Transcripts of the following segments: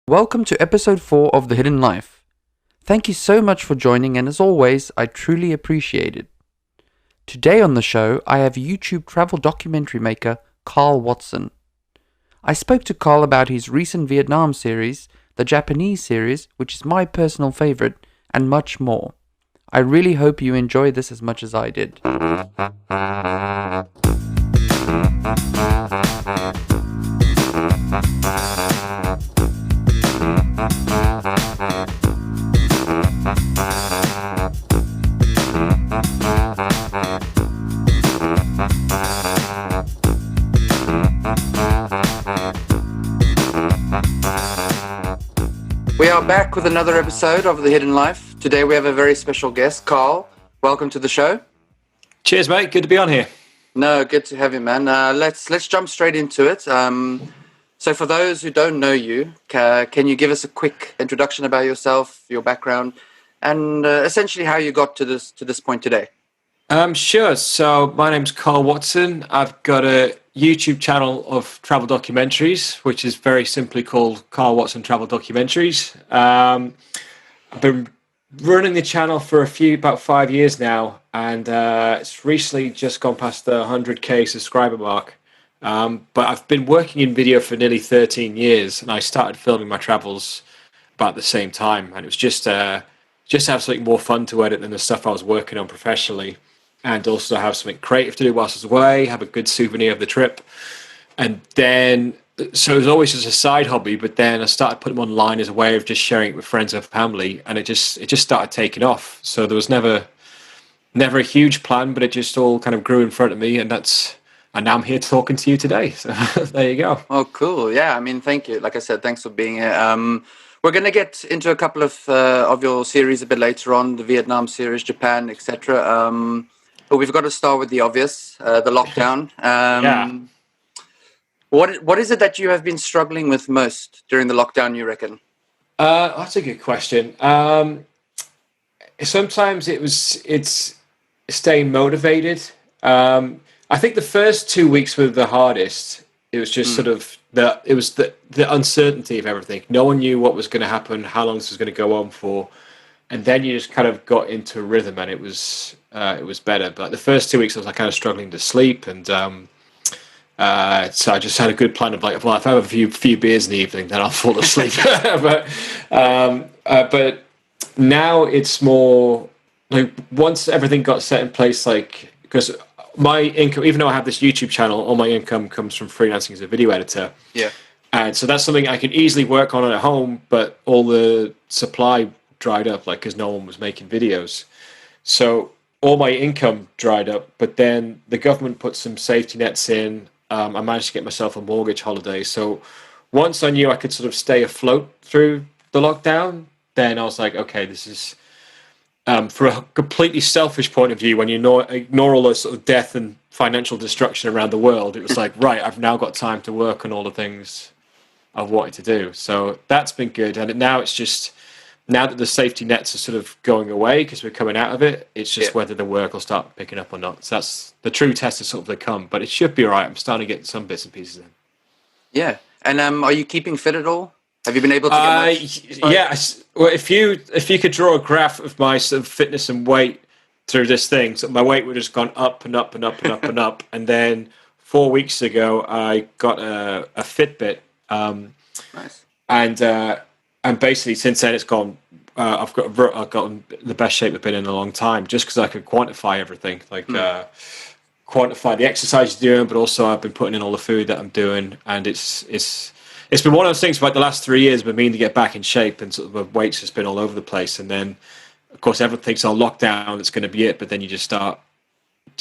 Welcome to episode 4 of The Hidden Life. Thank you so much for joining, and as always, I truly appreciate it. Today on the show, I have YouTube travel documentary maker Karl Watson. I spoke to Karl about his recent Vietnam series, the Japanese series, which is my personal favorite, and much more. I really hope you enjoy this as much as I did. We are back with another episode of The Hidden Life. Today we have a very special guest, Karl. Welcome to the show. Cheers, mate. Good to be on here. No, good to have you, man. Let's jump straight into it. So for those who don't know you, can you give us a quick introduction about yourself, your background, and essentially how you got to this point today? Sure. So my name's Karl Watson. I've got a YouTube channel of travel documentaries, which is very simply called Karl Watson Travel Documentaries. I've been running the channel for about 5 years now, and it's recently just gone past the 100k subscriber mark. But I've been working in video for nearly 13 years, and I started filming my travels about the same time, and it was just have something more fun to edit than the stuff I was working on professionally, and also have something creative to do whilst I was away, have a good souvenir of the trip. And then, so it was always just a side hobby, but then I started putting them online as a way of just sharing it with friends and family, and it just started taking off. So there was never a huge plan, but it just all kind of grew in front of me, and now I'm here talking to you today. So there you go. Oh, cool. Yeah, I mean, thank you. Like I said, thanks for being here. We're going to get into a couple of your series a bit later on, the Vietnam series, Japan, etc. But we've got to start with the obvious, the lockdown. Yeah. What is it that you have been struggling with most during the lockdown, you reckon? That's a good question. Sometimes it's staying motivated. I think the first 2 weeks were the hardest. It was just sort of the uncertainty of everything. No one knew what was going to happen, how long this was going to go on for, and then you just kind of got into a rhythm, and it was better. But the first 2 weeks, I was like kind of struggling to sleep, and so I just had a good plan of like, well, if I have a few beers in the evening, then I'll fall asleep. But now it's more like once everything got set in place, like because my income, even though I have this YouTube channel, all my income comes from freelancing as a video editor. Yeah. And so that's something I can easily work on at home, but all the supply dried up, like, because no one was making videos. So all my income dried up, but then the government put some safety nets in. I managed to get myself a mortgage holiday. So once I knew I could sort of stay afloat through the lockdown, then I was like, okay, this is... for a completely selfish point of view, when you ignore all the sort of death and financial destruction around the world, it was like, right, I've now got time to work on all the things I've wanted to do. So that's been good. And now it's just, now that the safety nets are sort of going away because we're coming out of it, it's just whether the work will start picking up or not. So that's the true test is sort of to come, but it should be all right. I'm starting to get some bits and pieces in. Yeah. And are you keeping fit at all? Have you been able to get much? Yeah. Well, if you could draw a graph of my sort of fitness and weight through this thing, so my weight would have just gone up and up and up and up and up. And then 4 weeks ago, I got a Fitbit. Nice. And basically since then it's gone. I've gotten the best shape I've been in a long time, just because I could quantify everything, like quantify the exercise you're doing, but also I've been putting in all the food that I'm doing, and it's been one of those things for like the last 3 years, but meaning to get back in shape, and sort of the weight's just been all over the place. And then, of course, everything's on lockdown. It's going to be it. But then you just start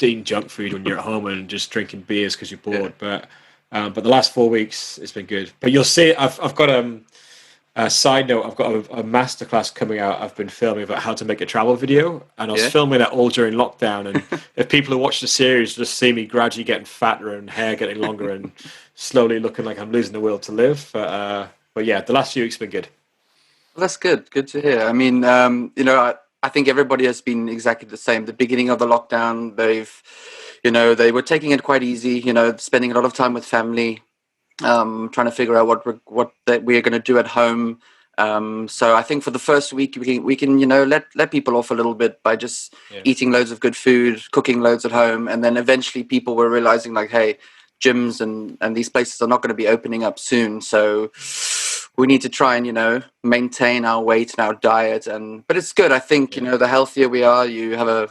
eating junk food when you're at home and just drinking beers because you're bored. Yeah. But the last 4 weeks, it's been good. But you'll see, I've got a side note. I've got a masterclass coming out. I've been filming about how to make a travel video, and I was filming that all during lockdown. And if people who watch the series just see me gradually getting fatter and hair getting longer and slowly looking like I'm losing the will to live. But yeah, the last few weeks have been good. Well, that's good. Good to hear. I mean, I think everybody has been exactly the same. The beginning of the lockdown, they were taking it quite easy, spending a lot of time with family. trying to figure out what that we're going to do at home. So I think for the first week we can let people off a little bit by just eating loads of good food, cooking loads at home, and then eventually people were realizing like, hey, gyms and these places are not going to be opening up soon, so we need to try and maintain our weight and our diet. But it's good. I think the healthier we are, you have a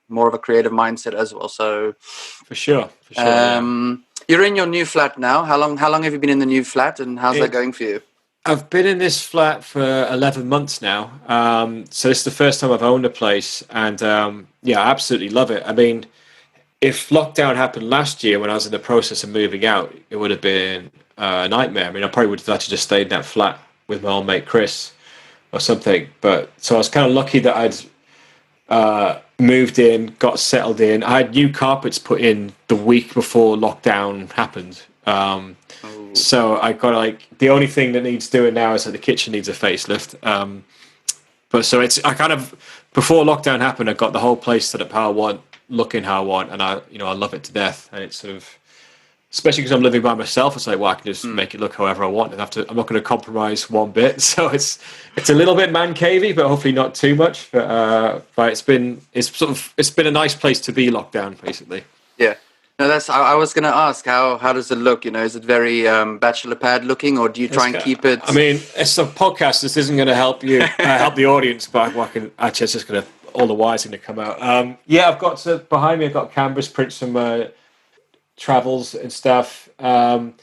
more of a creative mindset as well. So for sure. Yeah. You're in your new flat now. How long have you been in the new flat, and how's that going for you? I've been in this flat for 11 months now. So this is the first time I've owned a place, and I absolutely love it. I mean, if lockdown happened last year when I was in the process of moving out, it would have been a nightmare. I mean, I probably would have had to just stayed in that flat with my old mate Chris or something. But so I was kind of lucky that I'd moved in, got settled in. I had new carpets put in the week before lockdown happened. So I got the only thing that needs doing now is that the kitchen needs a facelift. But so I kind of, before lockdown happened, I got the whole place set up how I want, looking how I want, and I love it to death. And it's sort of, especially because I'm living by myself, it's like, well, I can just make it look however I want. I'm not going to compromise one bit. So it's a little bit man cavey, but hopefully not too much. But it's been a nice place to be locked down, basically. Yeah. No, I was going to ask, how does it look? Is it very bachelor pad looking, or do you try and keep it? I mean, it's a podcast. This isn't going to help you, help the audience, but it's just going to, all the wires going to come out. I've got behind me, I've got canvas prints from travels and stuff. They're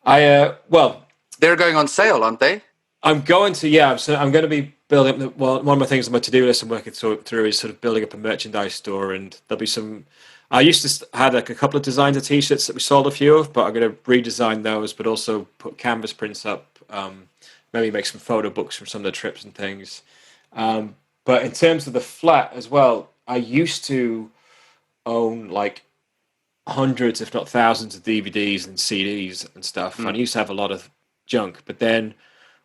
going on sale, aren't they? I'm going to, so I'm going to be building up, one of my things on my to-do list I'm working through is sort of building up a merchandise store, and there'll be some. I used to had a couple of designs of t-shirts that we sold a few of, but I'm going to redesign those, but also put canvas prints up, maybe make some photo books from some of the trips and things. But in terms of the flat as well, I used to own hundreds, if not thousands, of DVDs and CDs and stuff. And I used to have a lot of junk. But then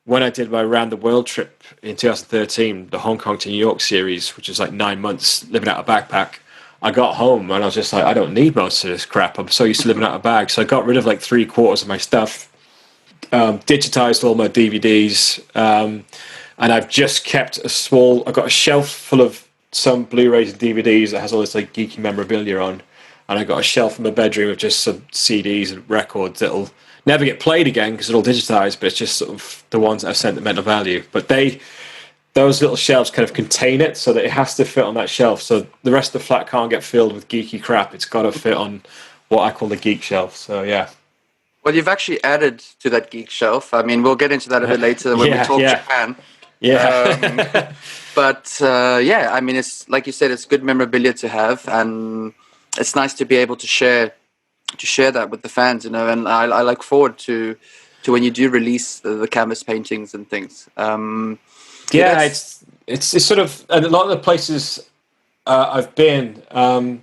when I did my round the world trip in 2013, the Hong Kong to New York series, which was 9 months living out of a backpack, I got home and I was just like, I don't need most of this crap. I'm so used to living out of a bag. So I got rid of 3/4 of my stuff, digitized all my DVDs, and I've just kept I've got a shelf full of some Blu-rays and DVDs that has all this geeky memorabilia on. And I got a shelf in my bedroom of just some CDs and records that'll never get played again because they're all digitized, but it's just sort of the ones that have sentimental value. But those little shelves kind of contain it so that it has to fit on that shelf. So the rest of the flat can't get filled with geeky crap. It's got to fit on what I call the geek shelf. So, yeah. Well, you've actually added to that geek shelf. I mean, we'll get into that a bit later when we talk Japan. Yeah. I mean, it's like you said, it's good memorabilia to have, and it's nice to be able to share that with the fans, and I look forward to when you do release the canvas paintings and things. It's sort of, and a lot of the places I've been, I'm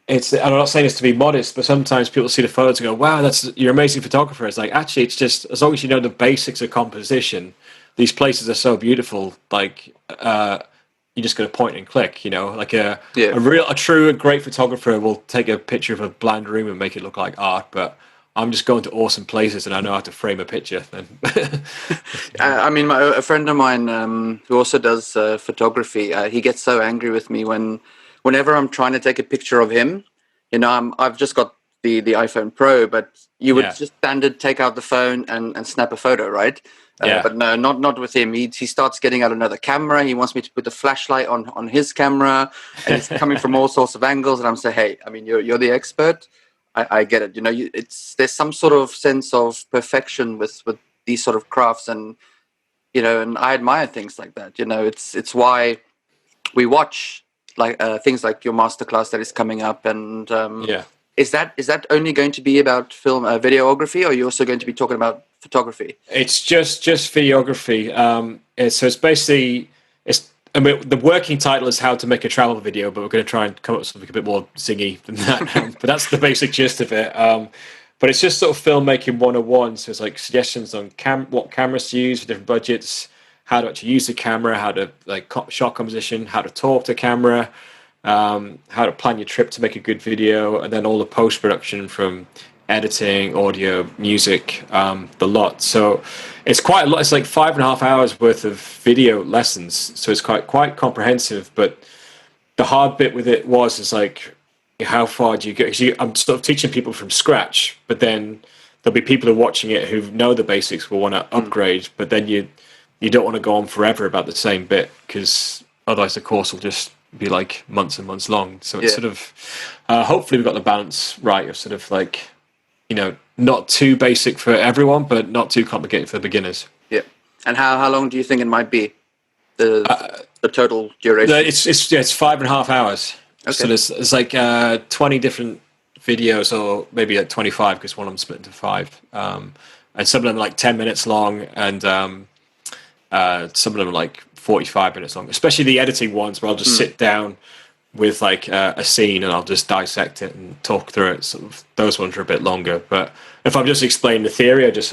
not saying this to be modest, but sometimes people see the photos and go, wow, you're an amazing photographer. It's actually, it's just, as long as you know the basics of composition, these places are so beautiful, you're just going to point and click, a true great photographer will take a picture of a bland room and make it look like art, but I'm just going to awesome places and I know how to frame a picture. I mean, a friend of mine who also does photography, he gets so angry with me whenever I'm trying to take a picture of him. I've just got the iPhone Pro, but you would just standard take out the phone and snap a photo, right? But no, not with him. He starts getting out another camera. He wants me to put the flashlight on his camera, and he's coming from all sorts of angles. And I'm saying, hey, I mean, you're the expert. I get it. There's some sort of sense of perfection with these sort of crafts, and and I admire things like that. It's why we watch things like your masterclass that is coming up, and Is that only going to be about film videography, or are you also going to be talking about photography? It's just videography. So it's basically the working title is how to make a travel video, but we're going to try and come up with something a bit more zingy than that. But that's the basic gist of it. But it's just sort of filmmaking 101. So it's suggestions on what cameras to use for different budgets, how to actually use the camera, how to shot composition, how to talk to camera. How to plan your trip to make a good video, and then all the post-production from editing, audio, music, the lot. So it's quite a lot. It's like 5.5 hours worth of video lessons. So it's quite comprehensive. But the hard bit with it is like, how far do you go? Because I'm sort of teaching people from scratch, but then there'll be people who are watching it who know the basics, will want to upgrade, but then you don't want to go on forever about the same bit, because otherwise the course will just be like months and months long. So it's sort of hopefully we've got the balance right of sort of like, not too basic for everyone, but not too complicated for the beginners. Yeah. And how long do you think it might be? The total duration? It's 5.5 hours. Okay. So there's like 20 different videos, or maybe like 25, because one of them split into 5. And some of them are like 10 minutes long, and some of them are like 45 minutes long, especially the editing ones where I'll just sit down with like a scene and I'll just dissect it and talk through it. Sort of, those ones are a bit longer. But if I'm just explaining the theory, it's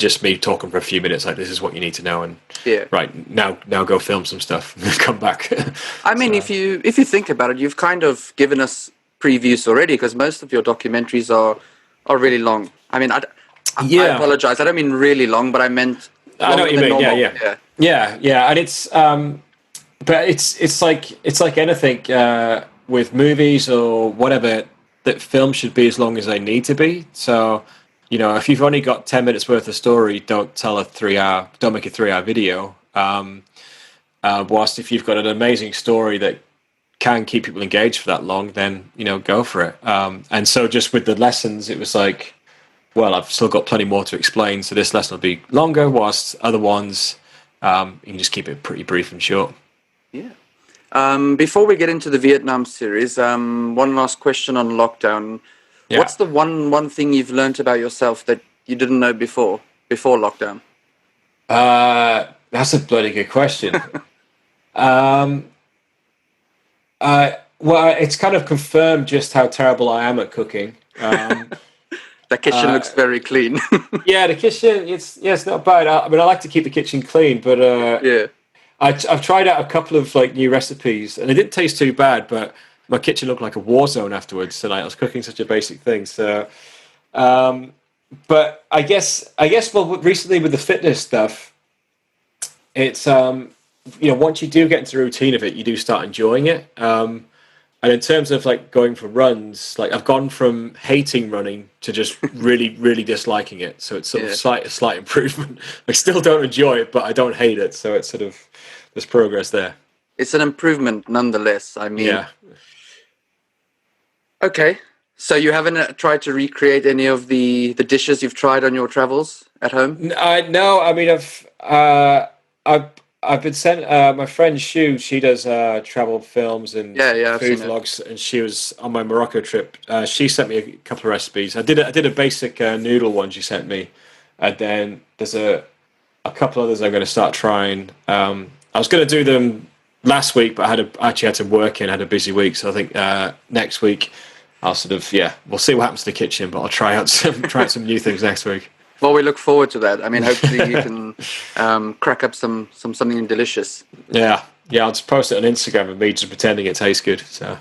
just me talking for a few minutes, like, this is what you need to know, and right now go film some stuff and come back. I mean, if you think about it, you've kind of given us previews already, because most of your documentaries are really long. I mean, I apologize, I don't mean really long, but I meant I know what you mean. Yeah, and it's but it's like anything with movies or whatever, that film should be as long as they need to be. So, if you've only got 10 minutes worth of story, don't make a 3-hour video. Whilst if you've got an amazing story that can keep people engaged for that long, then go for it. And so just with the lessons, it was like, well, I've still got plenty more to explain, so this lesson will be longer, whilst other ones, you can just keep it pretty brief and short. Yeah. Before we get into the Vietnam series, one last question on lockdown. Yeah. What's the one thing you've learned about yourself that you didn't know before lockdown? That's a bloody good question. Well, it's kind of confirmed just how terrible I am at cooking. The kitchen looks very clean. Yeah, the kitchen, it's not bad. I mean, I like to keep the kitchen clean, but I've tried out a couple of like new recipes, and it didn't taste too bad, but my kitchen looked like a war zone afterwards. So I was cooking such a basic thing. So, but I guess, well, recently with the fitness stuff, it's once you do get into the routine of it, you do start enjoying it. And in terms of like going for runs, like I've gone from hating running to just really, really disliking it. So it's sort of slight improvement. I still don't enjoy it, but I don't hate it. So it's sort of, there's progress there. It's an improvement nonetheless. I mean, Okay, so you haven't tried to recreate any of the dishes you've tried on your travels at home? No, I mean I've been sent. My friend Shu, she does travel films and food vlogs, and she was on my Morocco trip. She sent me a couple of recipes. I did a basic noodle one she sent me, and then there's a couple others I'm going to start trying. I was going to do them last week, but I actually had to work in. I had a busy week, so I think next week I'll sort of we'll see what happens to the kitchen, but I'll try out some new things next week. Well, we look forward to that. I mean, hopefully you can crack up something delicious. Yeah, I'll just post it on Instagram of me just pretending it tastes good. So,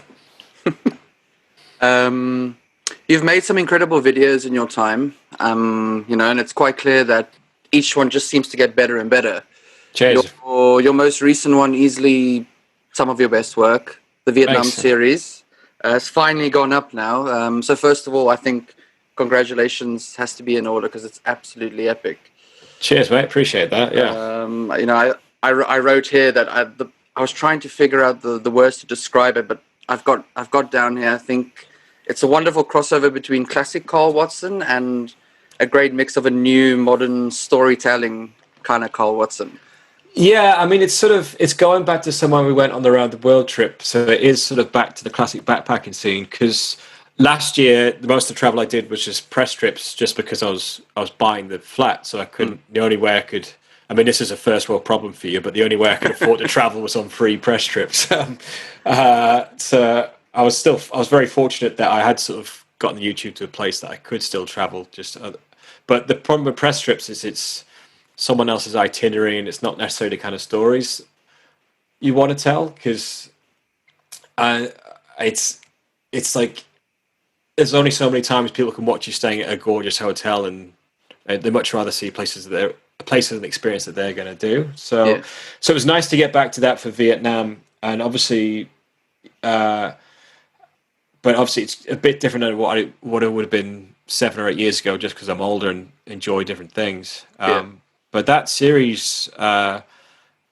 you've made some incredible videos in your time, and it's quite clear that each one just seems to get better and better. Cheers. Your most recent one, easily some of your best work, the Vietnam series, has finally gone up now. So first of all, I think congratulations has to be in order, because it's absolutely epic. Cheers, mate. Appreciate that. Yeah. I wrote here that I was trying to figure out the words to describe it, but I've got down here. I think it's a wonderful crossover between classic Karl Watson and a great mix of a new modern storytelling kind of Karl Watson. Yeah, I mean, it's going back to someone we went on the round the world trip, so it is sort of back to the classic backpacking scene, because last year, most of the travel I did was just press trips, just because I was buying the flat, so I couldn't. The only way I could. I mean, this is a first world problem for you, but the only way I could afford to travel was on free press trips. So I was very fortunate that I had sort of gotten YouTube to a place that I could still travel. But the problem with press trips is it's someone else's itinerary, and it's not necessarily the kind of stories you want to tell, because it's like there's only so many times people can watch you staying at a gorgeous hotel, and they much rather see places and experience that they're going to do. Yeah. So it was nice to get back to that for Vietnam, and obviously, but obviously it's a bit different than what it would have been 7 or 8 years ago, just because I'm older and enjoy different things. Yeah. But that series, yeah,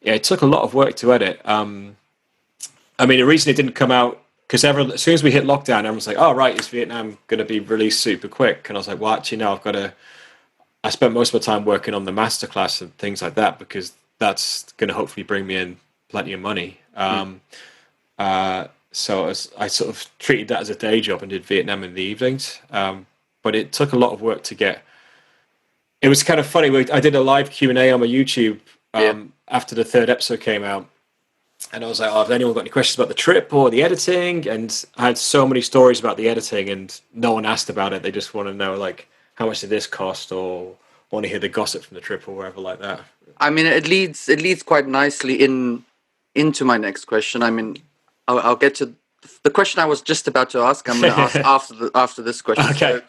it took a lot of work to edit. I mean, the reason it didn't come out because as soon as we hit lockdown, everyone's like, "Oh, right, is Vietnam going to be released super quick?" And I was like, "Well, actually, no. I've got to." I spent most of my time working on the masterclass and things like that because that's going to hopefully bring me in plenty of money. So I sort of treated that as a day job and did Vietnam in the evenings. But it took a lot of work to get. It was kind of funny. I did a live Q&A on my YouTube after the third episode came out. And I was like, oh, has anyone got any questions about the trip or the editing? And I had so many stories about the editing and no one asked about it. They just want to know, like, how much did this cost or want to hear the gossip from the trip or wherever like that. I mean, it leads quite nicely into my next question. I mean, I'll get to the question I was just about to ask. I'm going to ask after this question. Okay. So,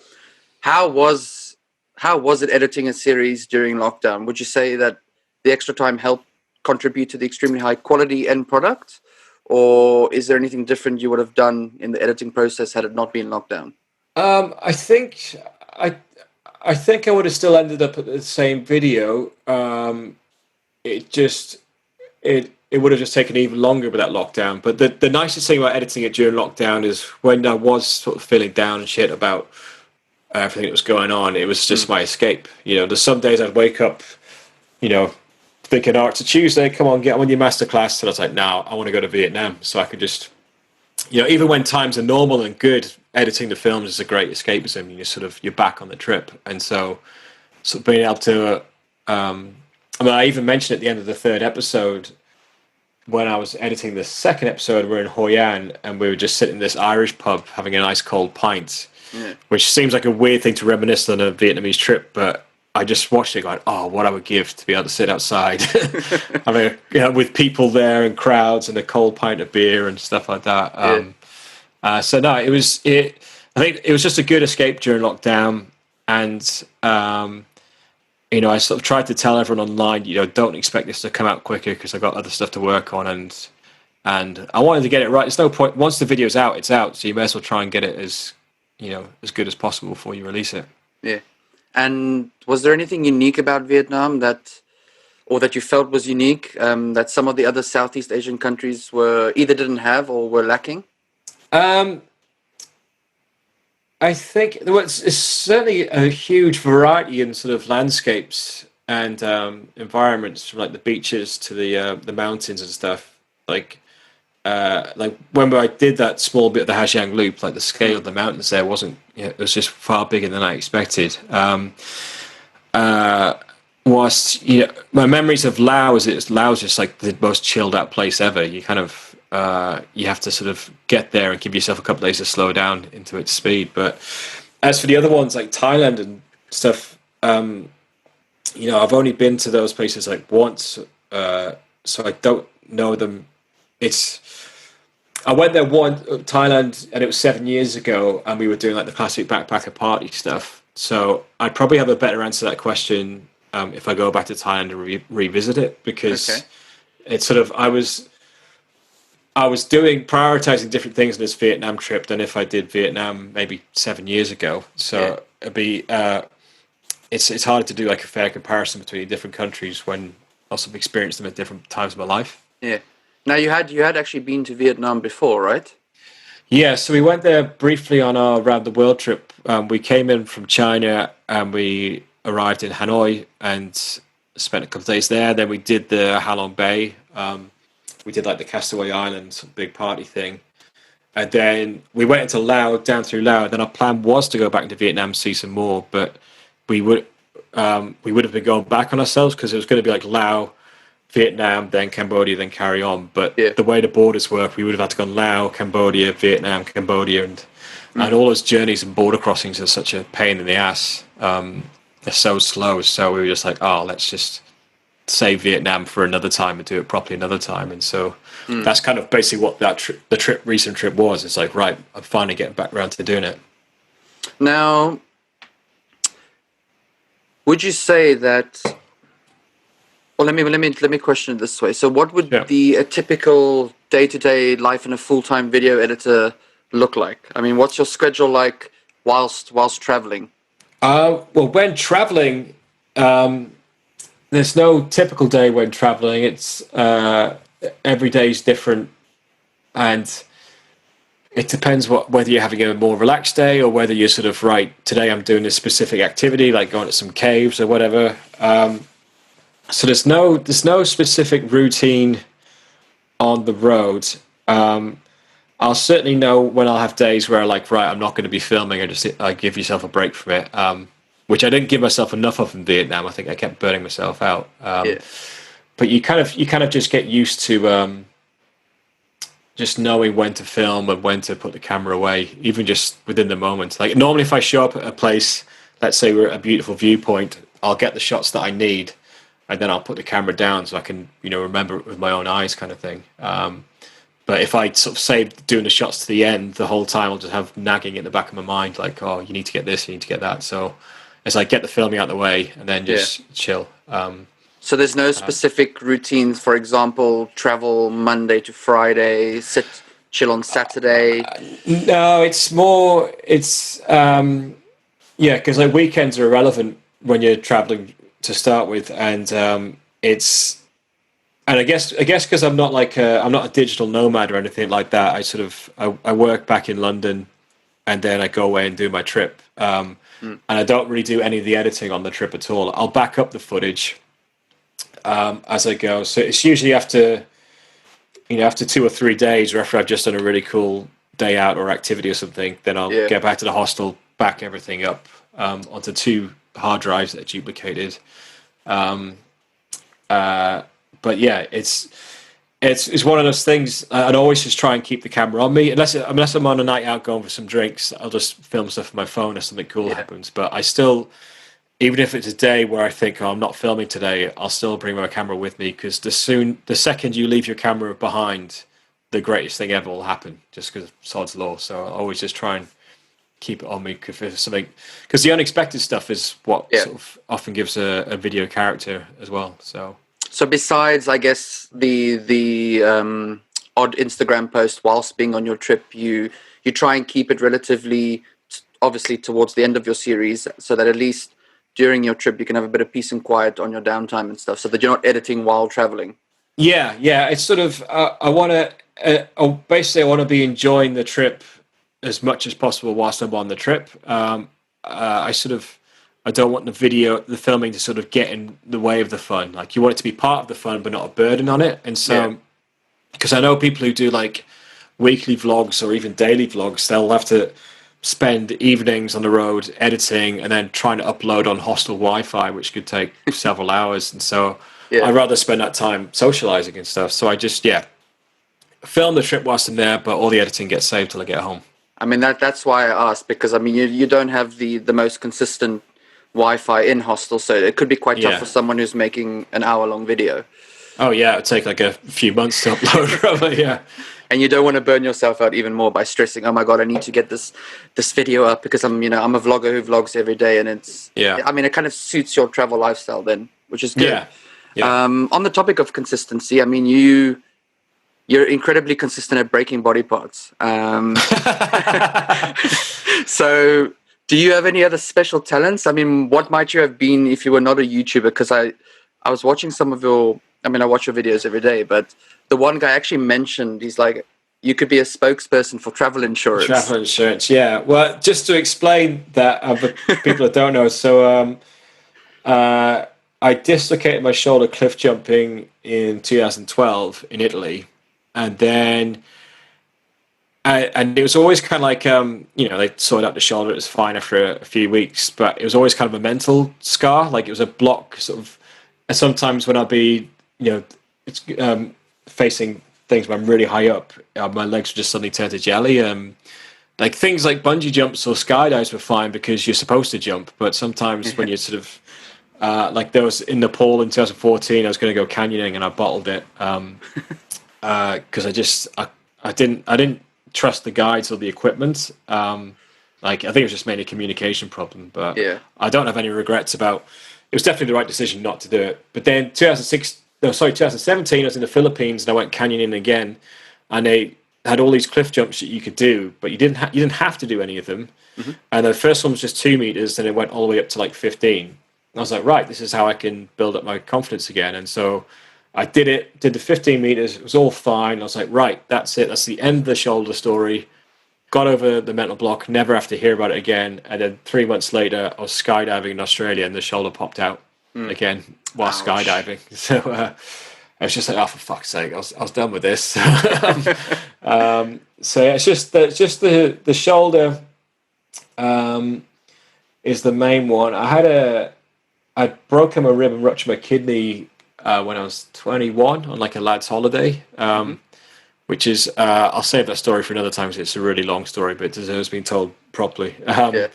how was it editing a series during lockdown? Would you say that the extra time helped contribute to the extremely high quality end product, or is there anything different you would have done in the editing process had it not been lockdown? I think I would have still ended up at the same video. It would have just taken even longer with that lockdown. But the nicest thing about editing it during lockdown is when I was sort of feeling down and shit about everything that was going on, it was just my escape. You know, there's some days I'd wake up, you know, thinking, oh, it's a Tuesday, come on, get on your masterclass. And I was like, no, I want to go to Vietnam. So I could just, you know, even when times are normal and good, editing the films is a great escapism. You're back on the trip. And so being able to, I mean, I even mentioned at the end of the third episode, when I was editing the second episode, we're in Hoi An and we were just sitting in this Irish pub having a nice cold pint, which seems like a weird thing to reminisce on a Vietnamese trip, but I just watched it going, oh, what I would give to be able to sit outside I mean, you know, with people there and crowds and a cold pint of beer and stuff like that. So no, I think it was just a good escape during lockdown. And, you know, I sort of tried to tell everyone online, you know, don't expect this to come out quicker because I've got other stuff to work on. And I wanted to get it right. There's no point. Once the video's out, it's out. So you may as well try and get it as good as possible before you release it. Yeah. And was there anything unique about Vietnam that you felt was unique that some of the other Southeast Asian countries either didn't have or were lacking? I think it's certainly a huge variety in sort of landscapes and environments, from like the beaches to the mountains and stuff. Like when I did that small bit of the Hajiang Loop, like the scale of the mountains there wasn't, it was just far bigger than I expected. Whilst, you know, my memories of Laos is just like the most chilled out place ever. You kind of, you have to sort of get there and give yourself a couple of days to slow down into its speed. But as for the other ones like Thailand and stuff, you know, I've only been to those places like once, so I don't know them. I went there Thailand, and it was 7 years ago, and we were doing like the classic backpacker party stuff. So I'd probably have a better answer to that question if I go back to Thailand and revisit it, because it's sort of I was prioritizing different things in this Vietnam trip than if I did Vietnam maybe 7 years ago. So it'd be it's hard to do like a fair comparison between different countries when I also experienced them at different times of my life. Yeah. Now you had actually been to Vietnam before, right? Yeah, so we went there briefly on our around the world trip. We came in from China and we arrived in Hanoi and spent a couple of days there. Then we did the Halong Bay. We did like the Castaway Islands big party thing, and then we went into Laos, down through Laos. Then our plan was to go back into Vietnam, see some more, but we would have been going back on ourselves because it was going to be like Laos, Vietnam, then Cambodia, then carry on. But the way the borders work, we would have had to go Laos, Cambodia, Vietnam, Cambodia, and all those journeys and border crossings are such a pain in the ass. They're so slow. So we were just like, oh, let's just save Vietnam for another time and do it properly another time. And so that's kind of basically what that recent trip was. It's like, right, I'm finally getting back around to doing it. Now, would you say that? Well, let me question it this way. So, what would Yeah. a typical day-to-day life in a full-time video editor look like? I mean, what's your schedule like whilst traveling? Well, when traveling, there's no typical day when traveling. It's every day is different, and it depends whether you're having a more relaxed day or whether you're sort of right. Today, I'm doing this specific activity, like going to some caves or whatever. So there's no specific routine on the road. I'll certainly know when I'll have days where like, right, I'm not going to be filming. I give yourself a break from it, which I didn't give myself enough of in Vietnam. I think I kept burning myself out. Yeah, But you kind of just get used to just knowing when to film and when to put the camera away, even just within the moment. Like normally, if I show up at a place, let's say we're at a beautiful viewpoint, I'll get the shots that I need, and then I'll put the camera down so I can remember it with my own eyes, kind of thing. But if I sort of save doing the shots to the end, the whole time I'll just have nagging in the back of my mind, like, oh, you need to get this, you need to get that. So it's like get the filming out of the way and then just chill. So there's no specific routines. For example, travel Monday to Friday, chill on Saturday. No, yeah, because like weekends are irrelevant when you're traveling to start with, and I guess because I'm not I'm not a digital nomad or anything like that. I work back in London, and then I go away and do my trip, and I don't really do any of the editing on the trip at all. I'll back up the footage as I go. So it's usually after 2 or 3 days, or after I've just done a really cool day out or activity or something, then I'll get back to the hostel, back everything up onto 2 hard drives that are duplicated. But yeah, it's one of those things. I'd always just try and keep the camera on me, unless I'm on a night out going for some drinks. I'll just film stuff on my phone if something cool happens. But I still, even if it's a day where I think, oh, I'm not filming today, I'll still bring my camera with me, because the second you leave your camera behind, the greatest thing ever will happen, just because of Sod's law. So I always just try and keep it on me if there's something, because the unexpected stuff is what sort of often gives a video character as well. So besides, I guess the odd Instagram post whilst being on your trip, you try and keep it relatively, obviously, towards the end of your series, so that at least during your trip you can have a bit of peace and quiet on your downtime and stuff, so that you're not editing while traveling. Yeah, it's sort of I want to basically I want to be enjoying the trip as much as possible whilst I'm on the trip. I don't want the filming to sort of get in the way of the fun. Like, you want it to be part of the fun, but not a burden on it. And so, because I know people who do like weekly vlogs or even daily vlogs, they'll have to spend evenings on the road editing and then trying to upload on hostel Wi-Fi, which could take several hours. And so I'd rather spend that time socializing and stuff. So I just, film the trip whilst I'm there, but all the editing gets saved till I get home. I mean, that's why I asked, because I mean, you don't have the most consistent Wi-Fi in hostel, so it could be quite tough for someone who's making an hour-long video. Oh yeah, it'd take like a few months to upload, probably. Yeah. And you don't want to burn yourself out even more by stressing, oh my god, I need to get this video up, because I'm a vlogger who vlogs every day, and it's I mean, it kind of suits your travel lifestyle then, which is good. On the topic of consistency, I mean, you're incredibly consistent at breaking body parts. So do you have any other special talents? I mean, what might you have been if you were not a YouTuber? Because I was watching some of I watch your videos every day, but the one guy actually mentioned, he's like, you could be a spokesperson for travel insurance. Travel insurance, yeah. Well, just to explain that for people that don't know, so I dislocated my shoulder cliff jumping in 2012 in Italy, and then and it was always kind of like they sorted out the shoulder, it was fine after a few weeks, but it was always kind of a mental scar, like it was a block sort of. And sometimes when I'd be facing things when I'm really high up, my legs would just suddenly turn to jelly. Like things like bungee jumps or skydives were fine because you're supposed to jump, but sometimes when you're sort of like there was in Nepal in 2014, I was going to go canyoning and I bottled it because I didn't trust the guides or the equipment. Like, I think it was just mainly a communication problem, but Yeah. I don't have any regrets about. It was definitely the right decision not to do it. But then 2017, I was in the Philippines and I went canyoning again, and they had all these cliff jumps that you could do, but you didn't have to do any of them. Hmm. And the first one was just 2 meters, and it went all the way up to like 15. And I was like, right, this is how I can build up my confidence again. And so I did the 15 meters. It was all fine. I was like, right, that's it. That's the end of the shoulder story. Got over the mental block, never have to hear about it again. And then 3 months later, I was skydiving in Australia and the shoulder popped out again while Ouch. skydiving. So I was just like, oh, for fuck's sake, I was done with this. So yeah, it's just the shoulder is the main one. I'd broken my rib and ruptured my kidney when I was 21 on like a lad's holiday. Which is, I'll save that story for another time because it's a really long story, but it deserves being told properly. Yeah.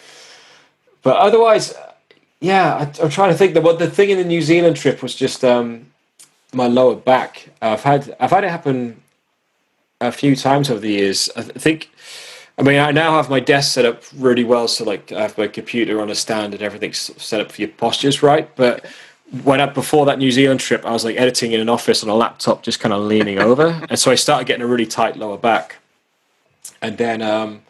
But otherwise, yeah, I'm trying to think. The thing in the New Zealand trip was just my lower back. I've had it happen a few times over the years. I mean, I now have my desk set up really well, so like I have my computer on a stand and everything's set up for your postures right. But before that New Zealand trip, I was like editing in an office on a laptop, just kind of leaning over, and so I started getting a really tight lower back. And then, and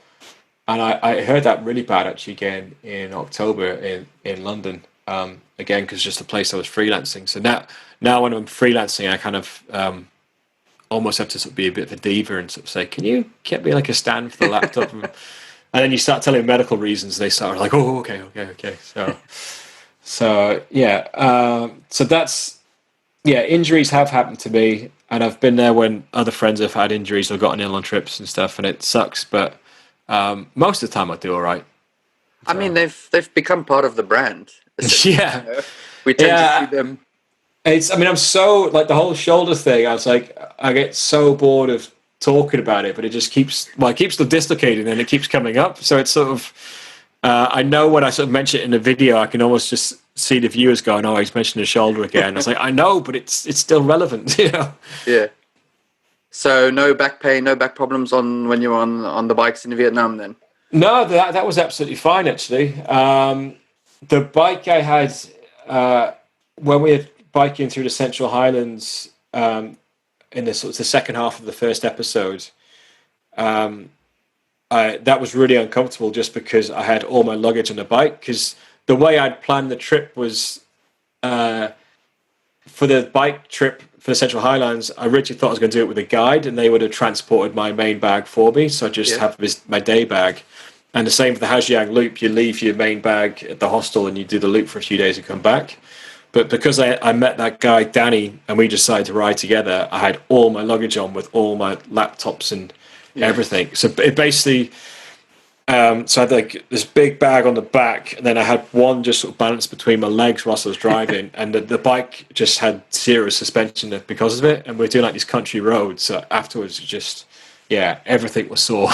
I heard that really bad actually again in October in London, again because just the place I was freelancing. So now when I'm freelancing, I kind of almost have to sort of be a bit of a diva and sort of say, "Can you get me like a stand for the laptop?" And then you start telling medical reasons, they start like, "Oh, okay." So yeah, so that's injuries have happened to me, and I've been there when other friends have had injuries or gotten ill on trips and stuff, and it sucks. But most of the time, I do all right. I mean, they've become part of the brand. Yeah, You know? We tend to see them. I'm so like the whole shoulder thing. I was like, I get so bored of talking about it, but it just keeps dislocating and it keeps coming up. So it's sort of. I know when I sort of mention it in the video, I can almost just see the viewers going, "Oh, he's mentioned his shoulder again." I was like, "I know, but it's still relevant, you know." Yeah. So no back pain, no back problems when you're on the bikes in Vietnam, then? No, that was absolutely fine actually. The bike I had when we were biking through the Central Highlands in the second half of the first episode. That was really uncomfortable just because I had all my luggage on the bike. Because the way I'd planned the trip was for the bike trip for the Central Highlands, I originally thought I was going to do it with a guide and they would have transported my main bag for me. So I just have my day bag. And the same for the Hajiang Loop. You leave your main bag at the hostel and you do the loop for a few days and come back. But because I met that guy, Danny, and we decided to ride together, I had all my luggage on with all my laptops and everything. So it basically, so I had like this big bag on the back, and then I had one just sort of balanced between my legs whilst I was driving, and the bike just had zero suspension because of it. And we're doing like these country roads. So afterwards, everything was sore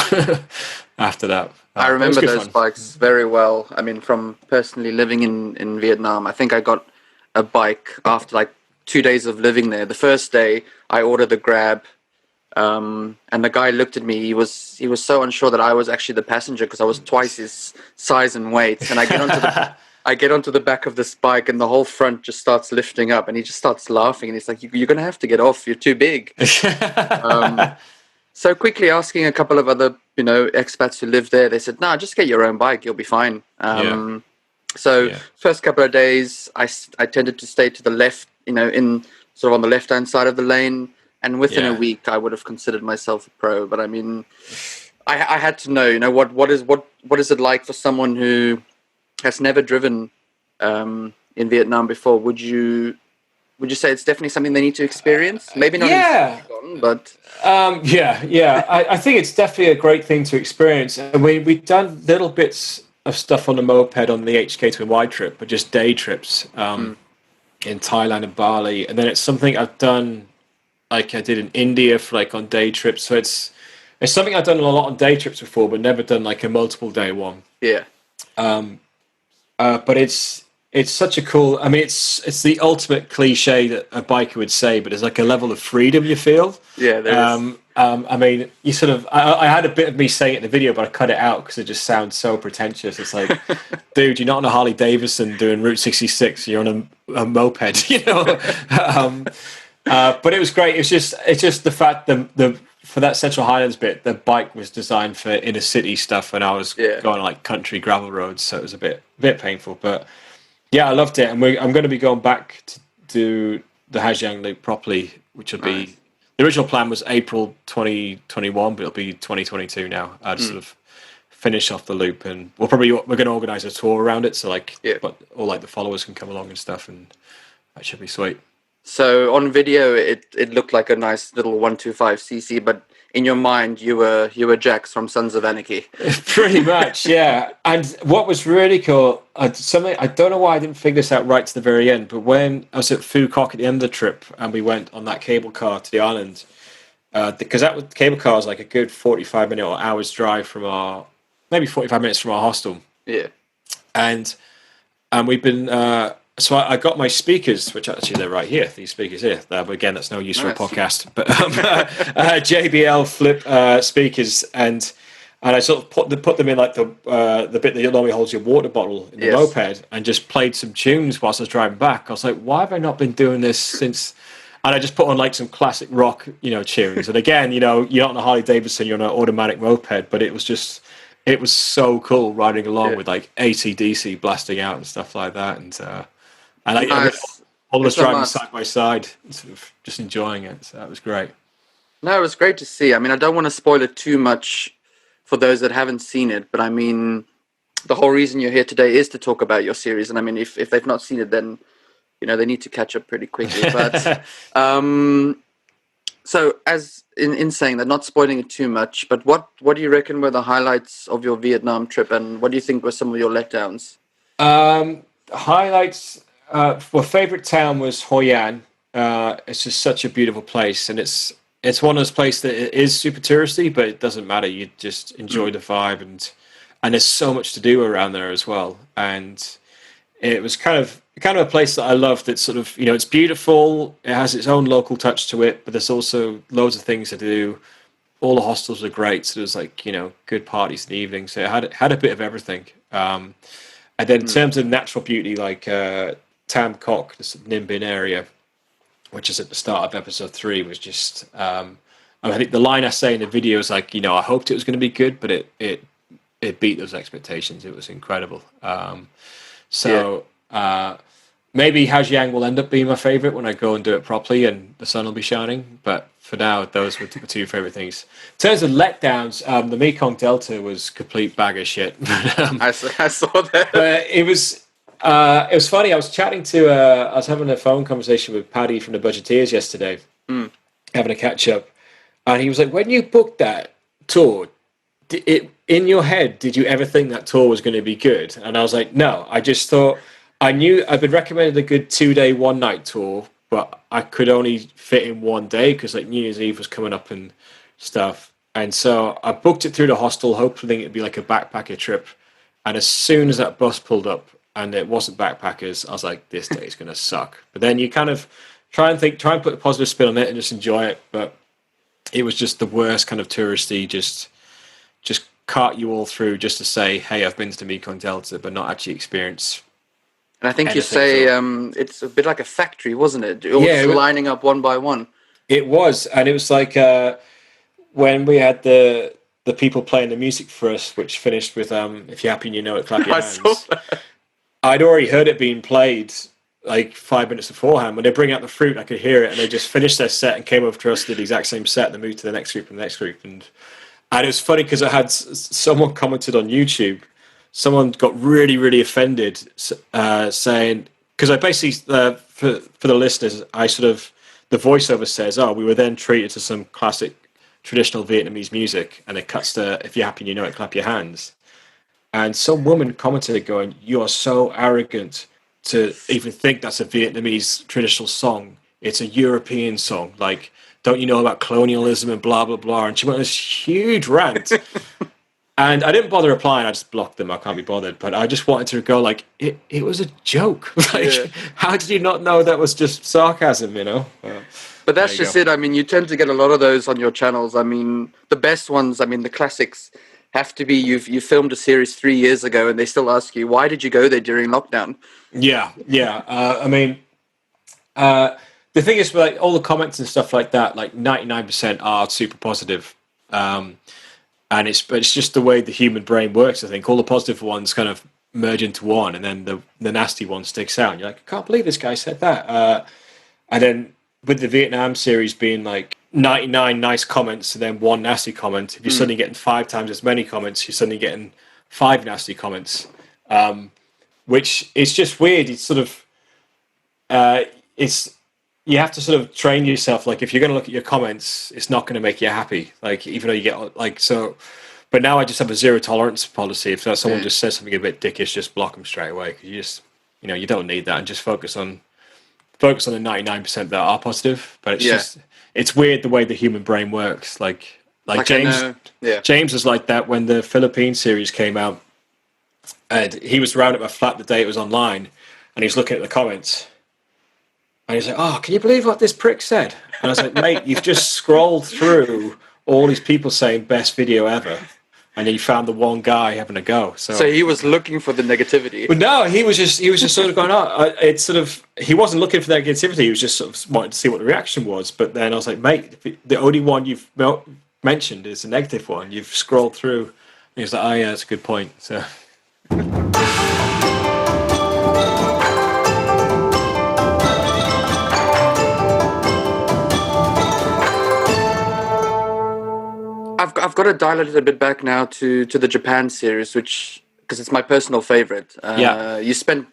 after that. I remember those bikes very well. I mean, from personally living in Vietnam, I think I got a bike after like 2 days of living there. The first day, I ordered a Grab. And the guy looked at me. He was so unsure that I was actually the passenger because I was twice his size and weight. And I get onto the back of this bike, and the whole front just starts lifting up, and he just starts laughing. And he's like, "You're going to have to get off. You're too big." So quickly asking a couple of other expats who live there, they said, "No, just get your own bike. You'll be fine." First couple of days, I tended to stay to the left, in sort of on the left-hand side of the lane. And within a week, I would have considered myself a pro. But I mean, I had to know, what is it like for someone who has never driven in Vietnam before? Would you say it's definitely something they need to experience? Maybe not. But I think it's definitely a great thing to experience. And we've done little bits of stuff on the moped on the HK to Y trip, but just day trips in Thailand and Bali. And then it's something I've done. Like I did in India for like on day trips. So it's something I've done a lot on day trips before, but never done like a multiple day one. Yeah. But it's it's such a cool. I mean, it's the ultimate cliche that a biker would say, but there's like a level of freedom you feel. Yeah, there is. I mean, you sort of. I had a bit of me saying it in the video, but I cut it out because it just sounds so pretentious. It's like, dude, you're not on a Harley Davidson doing Route 66. You're on a moped, you know. But it was great. It's just the fact the for that Central Highlands bit, the bike was designed for inner city stuff, and I was going on like country gravel roads, so it was a bit painful. But yeah, I loved it, and I'm going to be going back to do the Hajiang Loop properly, which will be the original plan was April 2021, but it'll be 2022 now. I'll sort of finish off the loop, and we're going to organise a tour around it, so like, but all like the followers can come along and stuff, and that should be sweet. So on video, it looked like a nice little 125cc, but in your mind, you were Jax from Sons of Anarchy. Pretty much, yeah. And what was really cool, something I don't know why I didn't figure this out right to the very end, but when I was at Phu Quoc at the end of the trip, and we went on that cable car to the island, because that cable car was like a good 45-minute or hour's drive from maybe 45 minutes from our hostel. Yeah. And we've been. So I got my speakers, which actually they're right here. These speakers here. But again, that's no use for a podcast. But JBL flip speakers, and I sort of put them in like the bit that normally holds your water bottle in the moped, and just played some tunes whilst I was driving back. I was like, why have I not been doing this since? And I just put on like some classic rock, tunes. And again, you're not on a Harley Davidson, you're on an automatic moped, but it was so cool riding along with like AC/DC blasting out and stuff like that, and all of us driving side by side, sort of just enjoying it. So that was great. No, it was great to see. I mean, I don't want to spoil it too much for those that haven't seen it, but I mean, the whole reason you're here today is to talk about your series. And I mean, if they've not seen it, then they need to catch up pretty quickly. But so, as in saying that, not spoiling it too much, but what do you reckon were the highlights of your Vietnam trip, and what do you think were some of your letdowns? Highlights. My favorite town was Hoi An. It's just such a beautiful place, and it's one of those places that it is super touristy, but it doesn't matter. You just enjoy the vibe, and there's so much to do around there as well. And it was kind of a place that I loved. It's sort of it's beautiful. It has its own local touch to it, but there's also loads of things to do. All the hostels are great, so there's like good parties in the evening. So it had a bit of everything. And then in terms of natural beauty, like Tam Coc, the Ninh Binh area, which is at the start of episode 3, was just. I think the line I say in the video is like, I hoped it was going to be good, but it beat those expectations. It was incredible. Maybe Hajiang will end up being my favorite when I go and do it properly and the sun will be shining. But for now, those were the two favorite things. In terms of letdowns, the Mekong Delta was complete bag of shit. I saw that. But it was funny. I was having a phone conversation with Paddy from the Budgeteers yesterday, having a catch up, and he was like, "When you booked that tour, in your head, did you ever think that tour was going to be good?" And I was like, "No, I just thought I knew I'd been recommended a good 2-day, 1-night tour, but I could only fit in one day because like New Year's Eve was coming up and stuff, and so I booked it through the hostel, hoping it'd be like a backpacker trip. And as soon as that bus pulled up and it wasn't backpackers, I was like, this day is going to suck. But then you kind of try and put a positive spin on it and just enjoy it. But it was just the worst kind of touristy, just cart you all through just to say, hey, I've been to the Mekong Delta, but not actually experience. And I think you say it's a bit like a factory, wasn't it? All just lining up one by one. It was, and it was like when we had the people playing the music for us, which finished with "If You're Happy and You Know It, Clap Your Hands." I'd already heard it being played like 5 minutes beforehand. When they bring out the fruit, I could hear it, and they just finished their set and came over to us, did the exact same set, and then moved to the next group and the next group. And it was funny because I had someone commented on YouTube. Someone got really, really offended, saying, because I basically, for the listeners, the voiceover says, "Oh, we were then treated to some classic traditional Vietnamese music," and it cuts to "If You're Happy and You Know It, Clap Your Hands." And some woman commented going, "You are so arrogant to even think that's a Vietnamese traditional song. It's a European song. Like, don't you know about colonialism and blah, blah, blah?" And she went on this huge rant. And I didn't bother replying. I just blocked them. I can't be bothered. But I just wanted to go like, it was a joke. Like, how did you not know that was just sarcasm? But that's just it. I mean, you tend to get a lot of those on your channels. I mean, the best ones, I mean, the classics have to be you filmed a series 3 years ago and they still ask you, why did you go there during lockdown? Yeah. I mean, the thing is, like all the comments and stuff like that, like 99% are super positive. And it's just the way the human brain works. I think all the positive ones kind of merge into one, and then the nasty one sticks out. And you're like, I can't believe this guy said that. And then with the Vietnam series being like 99 nice comments and then one nasty comment, if you're suddenly getting 5 times as many comments, you're suddenly getting 5 nasty comments, which is just weird. It's sort of you have to sort of train yourself. Like if you're going to look at your comments, it's not going to make you happy. Like even though you get like so, but now I just have a zero tolerance policy. If someone just says something a bit dickish, just block them straight away. Because you just you don't need that, and just focus on the 99% that are positive. But it's weird the way the human brain works. Like James was like that when the Philippine series came out, and he was around at my flat the day it was online, and he was looking at the comments. And he's like, oh, can you believe what this prick said? And I was like, mate, you've just scrolled through all these people saying best video ever. And then you found the one guy having a go. So he was looking for the negativity. But no, he was just sort of going, he wasn't looking for the negativity. He was just sort of wanting to see what the reaction was. But then I was like, mate, the only one you've mentioned is the negative one. You've scrolled through. And he was like, oh yeah, that's a good point. So... I've got to dial it a bit back now to the Japan series, which because it's my personal favorite. You spent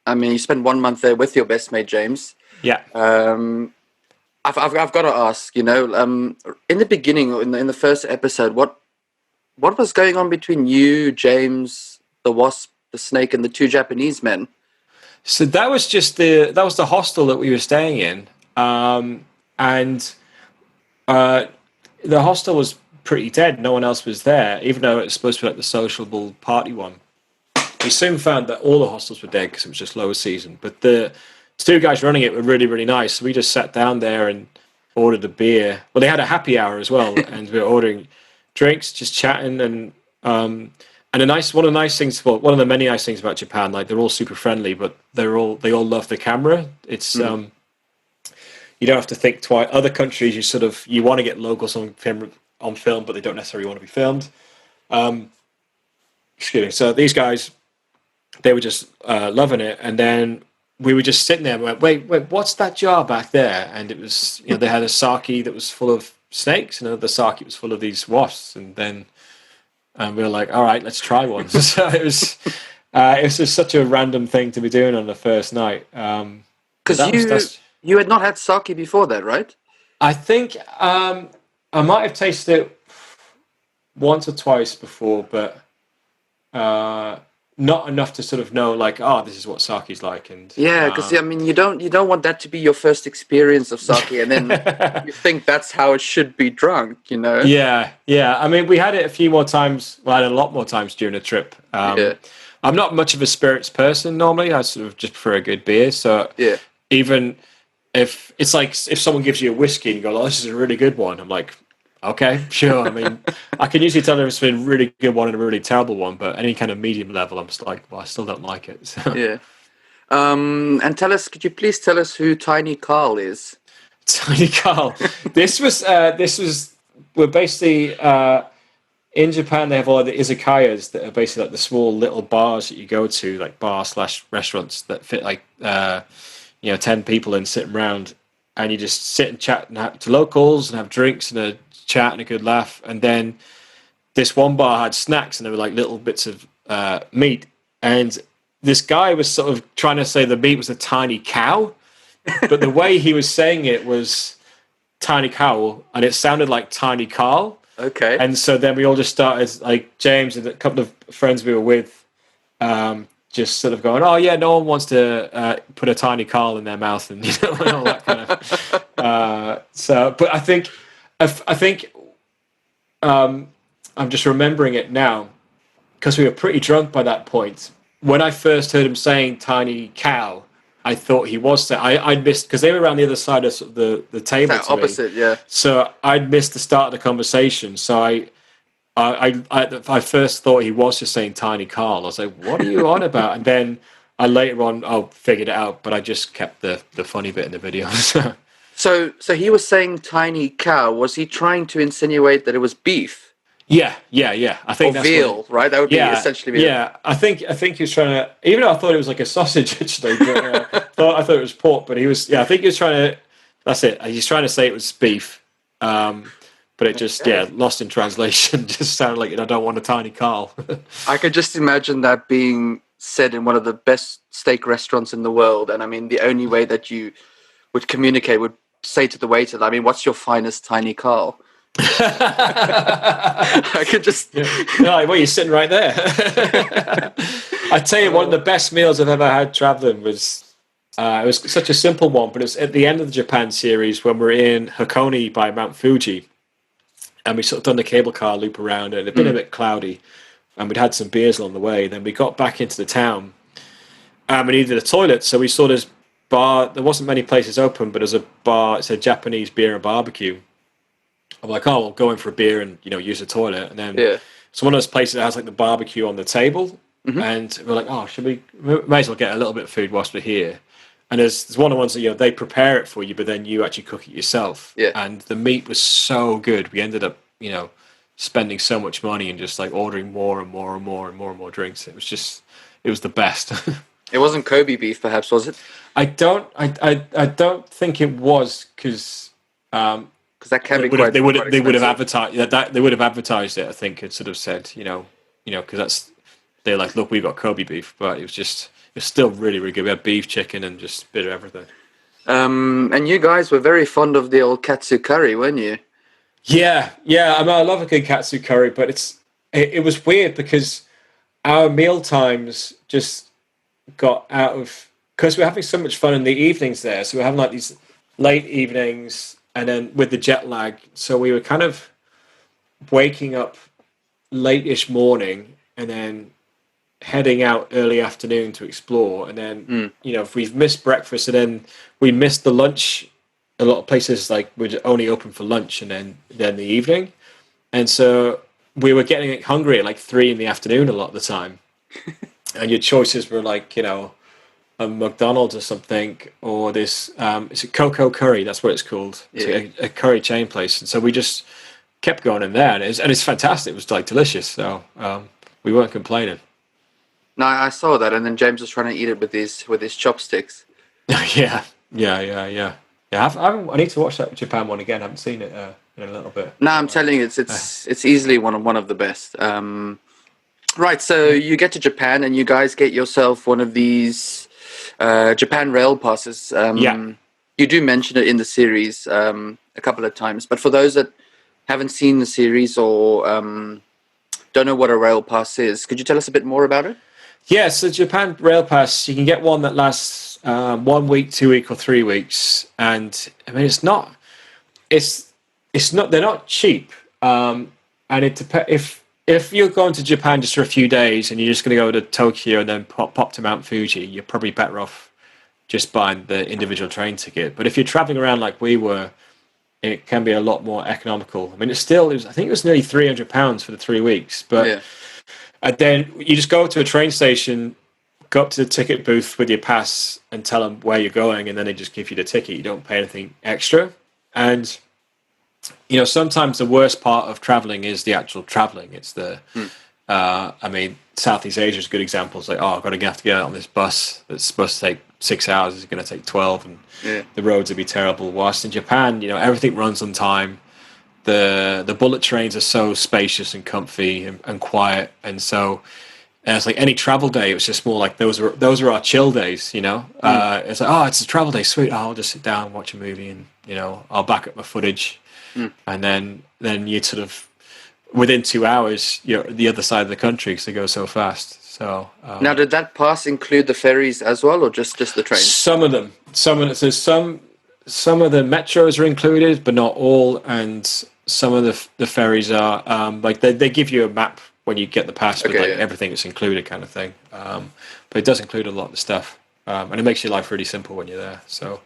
1 month there with your best mate James. Yeah. I've got to ask, in the beginning, in the first episode, what was going on between you, James, the wasp, the snake, and the 2 Japanese men? So that was just the hostel that we were staying in, and the hostel was pretty dead. No one else was there, even though it was supposed to be like the sociable party one. We soon found that all the hostels were dead because it was just lower season. But the 2 guys running it were really, really nice. So we just sat down there and ordered a beer. Well, they had a happy hour as well, and we were ordering drinks, just chatting, and one of the many nice things about Japan, like they're all super friendly, but they all love the camera. It's you don't have to think twice. Other countries, you want to get locals on film, but they don't necessarily want to be filmed. Excuse me. So these guys, they were just loving it, and then we were just sitting there and went, wait, what's that jar back there? And it was, they had a sake that was full of snakes, and another sake was full of these wasps, and then we were like, all right, let's try one. So it was just such a random thing to be doing on the first night. Because you had not had sake before that, right? I think I might have tasted it once or twice before, but not enough to sort of know, like, oh, this is what sake's like. And because you don't want that to be your first experience of sake, and then you think that's how it should be drunk, Yeah. I mean, we had it a few more times. Well, I had a lot more times during the trip. I'm not much of a spirits person normally. I sort of just prefer a good beer. So even if it's like if someone gives you a whiskey and you go, oh, this is a really good one, I'm like, okay, sure. I mean, I can usually tell if it's been a really good one and a really terrible one, but any kind of medium level, I'm just like, well, I still don't like it. So. Yeah. And could you please tell us who Tiny Karl is? Tiny Karl. We're basically, in Japan, they have all the izakayas that are basically like the small little bars that you go to, like bar/restaurants that fit like, 10 people in sitting around, and you just sit and chat to locals and have drinks and a chat and a good laugh. And then this one bar had snacks, and there were like little bits of meat. And this guy was sort of trying to say the meat was a tiny cow, but the way he was saying it was tiny cow, and it sounded like Tiny Karl. Okay. And so then we all just started, like James and a couple of friends we were with, just sort of going, oh yeah, no one wants to put a Tiny Karl in their mouth, and and all that kind of. But I think I'm just remembering it now because we were pretty drunk by that point. When I first heard him saying "tiny cow," I thought he was saying I'd missed because they were around the other side of sort of the table That to me, opposite, yeah. so I'd missed the start of the conversation. So I first thought he was just saying "tiny Carl." I was like, "What are you on about?" And then I later on figured it out, but I just kept the funny bit in the video. So he was saying tiny cow. Was he trying to insinuate that it was beef Yeah. I think or that's what. veal? Right, that would be Yeah, essentially veal. yeah. I think he was trying to. Even though I thought it was like a sausage actually, but I thought it was pork. But he was. Yeah, I think he was trying to. That's it. He's trying to say it was beef. But it just lost in translation. Just sounded like I don't want a tiny Carl. I could just imagine that being said in one of the best steak restaurants in the world. And I mean, the only way that you would communicate would say to the waiter, I mean, what's your finest tiny Carl? I could just. No, well, you're sitting right there. I tell you, one of the best meals I've ever had traveling was. It was such a simple one, but it was at the end of the Japan series when we're in Hakone by Mount Fuji, and we sort of done the cable car loop around, and it'd been a bit cloudy, and we'd had some beers along the way. Then we got back into the town, and we needed a toilet, so we saw this bar. There wasn't many places open, but there's a bar. It's a Japanese beer and barbecue. I'm like, oh, we'll go in for a beer and use the toilet, and then it's one of those places that has like the barbecue on the table, and we're like, oh, we may as well get a little bit of food whilst we're here. And there's one of the ones that they prepare it for you, but then you actually cook it yourself. Yeah. And the meat was so good. We ended up, spending so much money and just like ordering more and more and more and more and more drinks. It was the best. It wasn't Kobe beef, perhaps, was it? I don't think it was because that can be they would have advertised that they would have advertised it. I think it sort of said because they're like, look, we've got Kobe beef, but it's still really, really good. We had beef, chicken, and just a bit of everything. And you guys were very fond of the old katsu curry, weren't you? Yeah. I mean, I love a good katsu curry, but it was weird because our meal times just got out of because we're having so much fun in the evenings there. So we're having like these late evenings, and then with the jet lag, so we were kind of waking up late-ish morning, and then heading out early afternoon to explore, and then if we've missed breakfast and then we missed the lunch, a lot of places like were only open for lunch and then the evening, and so we were getting hungry at like 3 p.m. a lot of the time. And your choices were like a McDonald's or something, or this it's a Coco Curry, that's what it's called. It's a curry chain place, and so we just kept going in there, and it's fantastic. It was like delicious, so we weren't complaining. No, I saw that, and then James was trying to eat it with his chopsticks. Yeah. I need to watch that Japan one again. I haven't seen it in a little bit. No, I'm telling you, it's easily one of the best. Right, so you get to Japan, and you guys get yourself one of these Japan rail passes. You do mention it in the series a couple of times, but for those that haven't seen the series or don't know what a rail pass is, could you tell us a bit more about it? Yeah, so Japan Rail Pass, you can get one that lasts 1 week, 2 weeks, or 3 weeks, and I mean it's not they're not cheap, and it if you're going to Japan just for a few days and you're just going to go to Tokyo and then pop to Mount Fuji, you're probably better off just buying the individual train ticket. But if you're traveling around like we were, it can be a lot more economical. I mean, I think it was nearly £300 for the 3 weeks, but. Yeah. And then you just go to a train station, go up to the ticket booth with your pass and tell them where you're going, and then they just give you the ticket. You don't pay anything extra. And, sometimes the worst part of traveling is the actual traveling. It's Southeast Asia is a good example. It's like, I'm going to have to get on this bus that's supposed to take 6 hours. It's going to take 12, and the roads would be terrible. Whilst in Japan, everything runs on time. The bullet trains are so spacious and comfy and quiet, and so it's like any travel day. It was just more like those are our chill days, It's like, it's a travel day, sweet. I'll just sit down, watch a movie, and I'll back up my footage, and then you sort of within 2 hours you're at the other side of the country because they go so fast. So now, did that pass include the ferries as well, or just the trains? Some of them. Some of the metros are included, but not all, and some of the ferries are. Like they give you a map when you get the pass with like yeah. everything that's included, kind of thing. But it does include a lot of the stuff, and it makes your life really simple when you're there. So.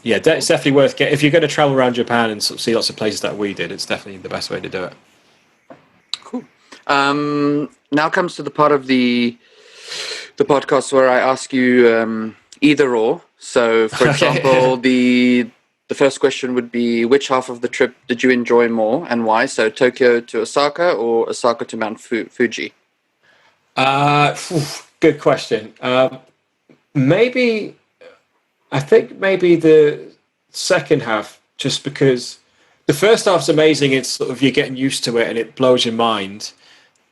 Yeah, it's definitely worth getting. If you're going to travel around Japan and sort of see lots of places that we did, it's definitely the best way to do it. Cool. Now comes to the part of the podcast where I ask you either or. So, for example, the first question would be, which half of the trip did you enjoy more and why? So, Tokyo to Osaka or Osaka to Mount Fuji? Good question. Maybe I think maybe the second half, just because the first half's amazing. It's sort of you're getting used to it and it blows your mind.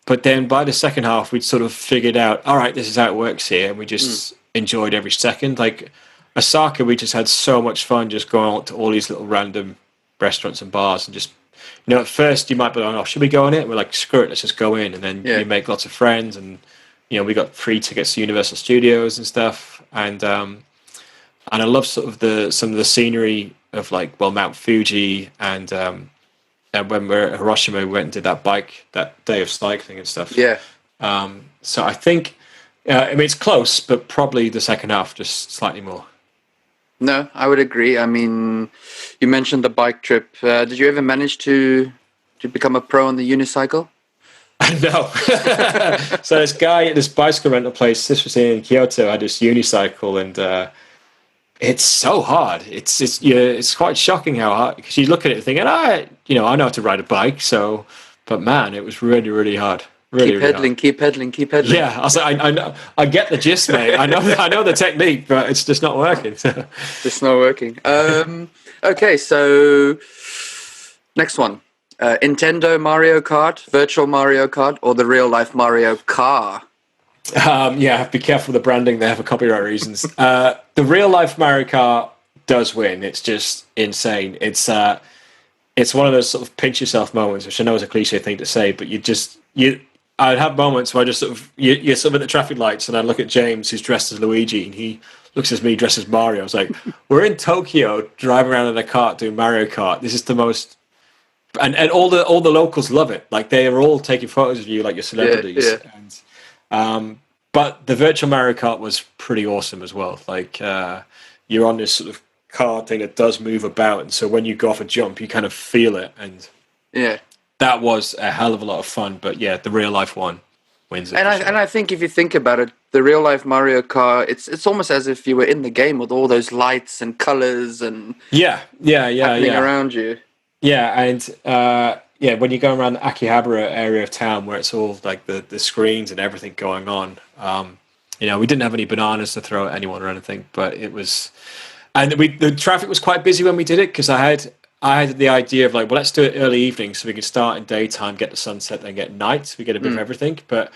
But then by the second half, we'd sort of figured out, all right, this is how it works here, and we just enjoyed every second. Like Osaka, we just had so much fun just going out to all these little random restaurants and bars and just, at first you might be like, oh, should we go on it? And we're like, screw it, let's just go in. And then you make lots of friends, and we got free tickets to Universal Studios and stuff. And I love sort of some of the scenery of like, Mount Fuji and when we were at Hiroshima, we went and did that day of cycling and stuff. Yeah. So I think, it's close, but probably the second half, just slightly more. No, I would agree. I mean, you mentioned the bike trip. Did you ever manage to become a pro on the unicycle? No. So this guy at this bicycle rental place, this was in Kyoto, had this unicycle, and it's so hard. It's quite shocking how hard, because you look at it thinking, I know how to ride a bike. So, but man, it was really, really hard. Really, keep pedaling. Yeah, I was like, I know, I get the gist, mate. I know the technique, but it's just not working. It's not working. Okay, so next one. Nintendo Mario Kart, Virtual Mario Kart, or the real life Mario Kart? Be careful with the branding. They have for copyright reasons. The real life Mario Kart does win. It's just insane. It's one of those sort of pinch yourself moments, which I know is a cliche thing to say, but I'd have moments where I just sort of you're sort of at the traffic lights, and I look at James, who's dressed as Luigi, and he looks at me dressed as Mario. I was like, we're in Tokyo driving around in a cart doing Mario Kart. This is the most. And all the locals love it. Like, they are all taking photos of you like you're celebrities. Yeah. And but the virtual Mario Kart was pretty awesome as well. Like, you're on this sort of car thing that does move about, and so when you go off a jump, you kind of feel it. And that was a hell of a lot of fun. But yeah, the real life one wins it. And I think if you think about it, the real life Mario Kart, it's almost as if you were in the game with all those lights and colors and happening around you. Yeah, and when you go around the Akihabara area of town where it's all like the screens and everything going on, we didn't have any bananas to throw at anyone or anything, but it was, and the traffic was quite busy when we did it, because I had the idea of like, well, let's do it early evening so we can start in daytime, get the sunset, then get night, so we get a bit of everything. But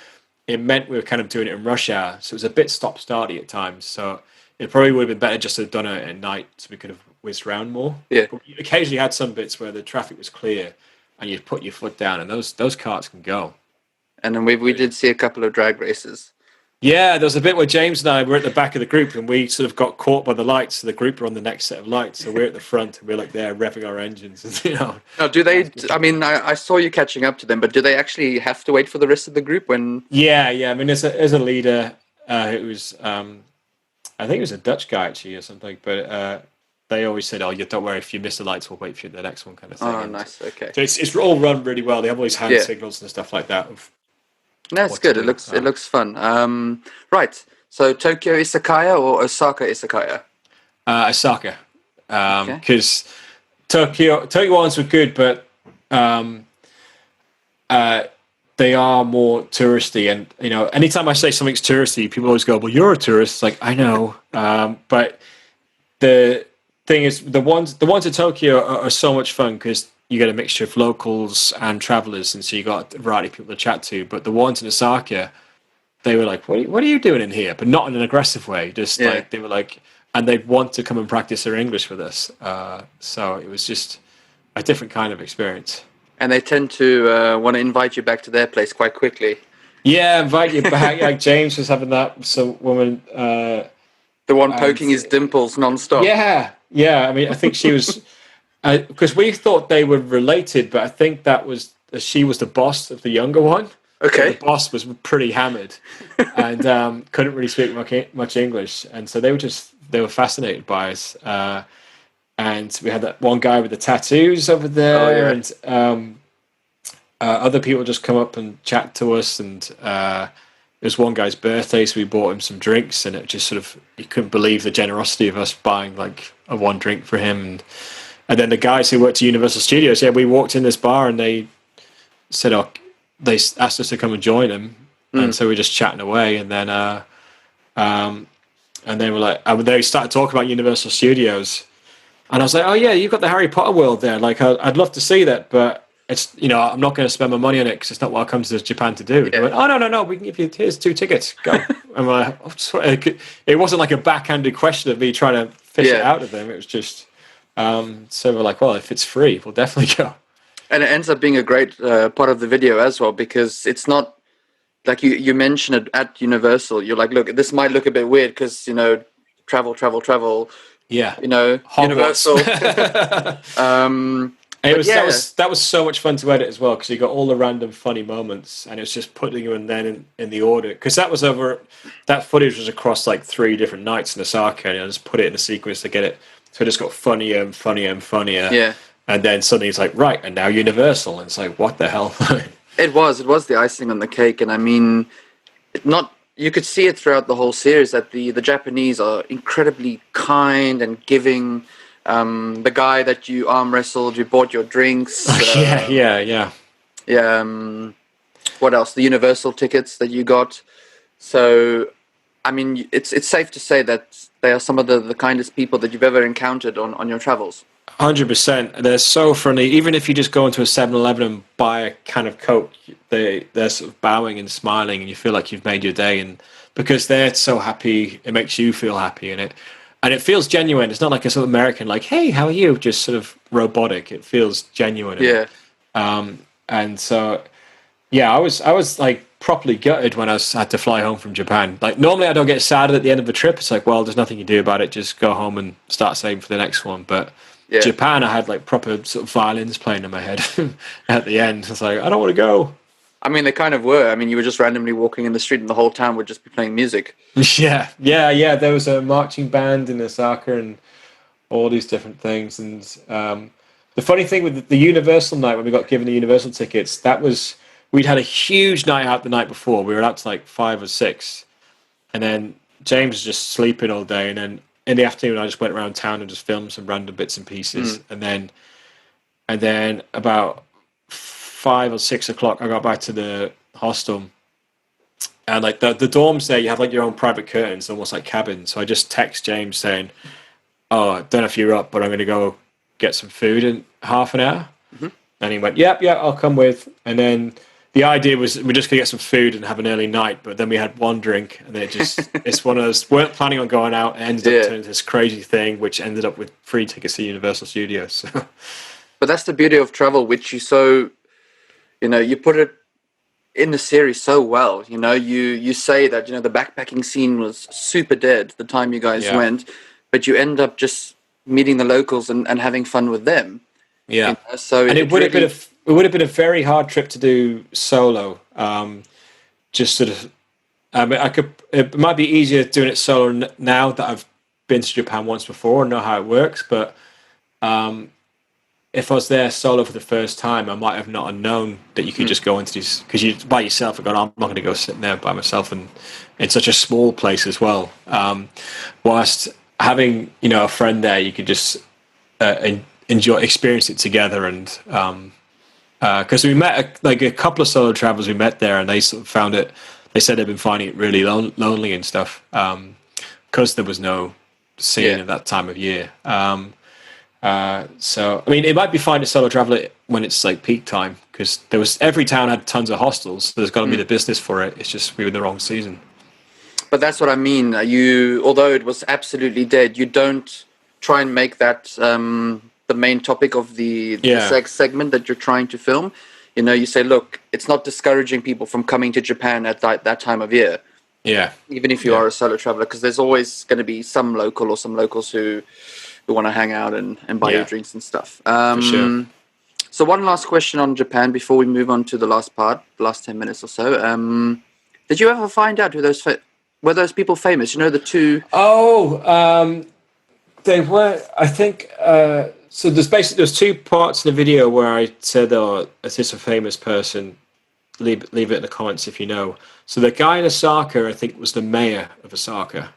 it meant we were kind of doing it in rush hour, so it was a bit stop-starty at times. So it probably would have been better just to have done it at night, so we could have whizzed around more. Yeah. But you occasionally had some bits where the traffic was clear, and you'd put your foot down, and those carts can go. And then we did see a couple of drag races. Yeah, there was a bit where James and I were at the back of the group, and we sort of got caught by the lights. So the group were on the next set of lights, so we're at the front, and we're like there revving our engines. And, Now, do they? I mean, I saw you catching up to them, but do they actually have to wait for the rest of the group when? Yeah. I mean, there's a leader who's I think it was a Dutch guy actually or something, but they always said, "Oh, don't worry, if you miss the lights, we'll wait for you the next one," kind of thing. Oh, nice. Okay. So it's all run really well. They have all these hand signals and stuff like that. That's good. It looks fun. Right. So Tokyo Izakaya or Osaka Izakaya? Osaka, because Tokyo ones were good, but they are more touristy. And anytime I say something's touristy, people always go, "Well, you're a tourist." It's like, I know, but the thing is, the ones in Tokyo are so much fun because you get a mixture of locals and travelers, and so you got a variety of people to chat to. But the ones in Osaka, they were like, what are you doing in here? But not in an aggressive way. Just like, they were like, and they'd want to come and practice their English with us. So it was just a different kind of experience. And they tend to want to invite you back to their place quite quickly. Yeah, invite you back. Like James was having that, some woman. The one poking his dimples non-stop. Yeah. I mean, I think she was. Because we thought they were related, but I think she was the boss of the younger one. So the Okay. boss was pretty hammered and couldn't really speak much English, and so they were fascinated by us. And we had that one guy with the tattoos over Oh there, yeah. and other people just come up and chat to us. And it was one guy's birthday, so we bought him some drinks, and it just sort of, you couldn't believe the generosity of us buying like a one drink for him. And then the guys who worked at Universal Studios, yeah, we walked in this bar and they said, oh, they asked us to come and join them, and so we were just chatting away, and then we're like, they started talking about Universal Studios, and I was like, oh yeah, you've got the Harry Potter world there. Like, I'd love to see that, but it's, I'm not going to spend my money on it because it's not what I come to Japan to do. They went, oh no, we can give you, here's 2 tickets, go. And we're like, it wasn't like a backhanded question of me trying to fish it out of them. It was just, so we're like, well, if it's free, we'll definitely go. And it ends up being a great part of the video as well, because it's not like you mention it at Universal. You're like, look, this might look a bit weird because, travel. Yeah. Universal. That was so much fun to edit as well, because you got all the random funny moments, and it was just putting them then in the order, because that footage was across like 3 different nights in Osaka, and I just put it in a sequence to get it, so it just got funnier and funnier and funnier. Yeah. And then suddenly it's like, right, and now Universal, and it's like, what the hell? It was the icing on the cake, and I mean, you could see it throughout the whole series that the Japanese are incredibly kind and giving. The guy that you arm wrestled, you bought your drinks. Yeah. What else? The Universal tickets that you got. So, I mean, it's safe to say that they are some of the kindest people that you've ever encountered on your travels. 100%. They're so friendly. Even if you just go into a 7-Eleven and buy a can of Coke, they're sort of bowing and smiling, and you feel like you've made your day. And because they're so happy, it makes you feel happy in it. And it feels genuine. It's not like a sort of American, like, hey, how are you? Just sort of robotic. It feels genuine. Yeah. And so, yeah, I was like properly gutted when I had to fly home from Japan. Like, normally I don't get sad at the end of a trip. It's like, well, there's nothing you do about it. Just go home and start saving for the next one. But Japan, I had like proper sort of violins playing in my head at the end. It's like, I don't want to go. I mean, they kind of were. I mean, you were just randomly walking in the street and the whole town would just be playing music. Yeah. There was a marching band in Osaka and all these different things. And the funny thing with the Universal night, when we got given the Universal tickets, we'd had a huge night out the night before. We were out to like 5 or 6. And then James was just sleeping all day. And then in the afternoon, I just went around town and just filmed some random bits and pieces. And then about 5 or 6 o'clock, I got back to the hostel, and like the dorms there, you have like your own private curtains, almost like cabins. So I just text James saying, "Oh, I don't know if you're up, but I'm going to go get some food in half an hour." And he went, "Yep, I'll come with." And then the idea was we're just going to get some food and have an early night, but then we had one drink, and then it's one of those, weren't planning on going out, and ended up turning into this crazy thing, which ended up with free tickets to Universal Studios. So. But that's the beauty of travel, which you put it in the series so well. You say that, the backpacking scene was super dead the time you guys went, but you end up just meeting the locals and having fun with them. Yeah. So it would have been a very hard trip to do solo. Just sort of, it might be easier doing it solo now that I've been to Japan once before and know how it works, but if I was there solo for the first time, I might have not known that you could just go into these, because you by yourself. I'm not going to go sitting there by myself, and in such a small place as well. Whilst having a friend there, you could just experience it together. And because we met a couple of solo travelers we met there, and they sort of found it. They said they'd been finding it really lonely and stuff because there was no scene at that time of year. So I mean, it might be fine to solo travel it when it's like peak time, because every town had tons of hostels, so there's got to be the business for it. It's just we were in the wrong season. But that's what I mean. Although it was absolutely dead, you don't try and make that the main topic of the segment that you're trying to film. You say, look, it's not discouraging people from coming to Japan at that time of year. Yeah. Even if you are a solo traveler, because there's always going to be some local or some locals who who want to hang out and buy you drinks and stuff. For sure. So one last question on Japan before we move on to the last part, the last 10 minutes or so. Did you ever find out who were those people famous? You know, the two... Oh, they were, I think, so there's two parts in the video where I said, oh, is this a famous person? Leave it in the comments if you know. So the guy in Osaka, I think, was the mayor of Osaka.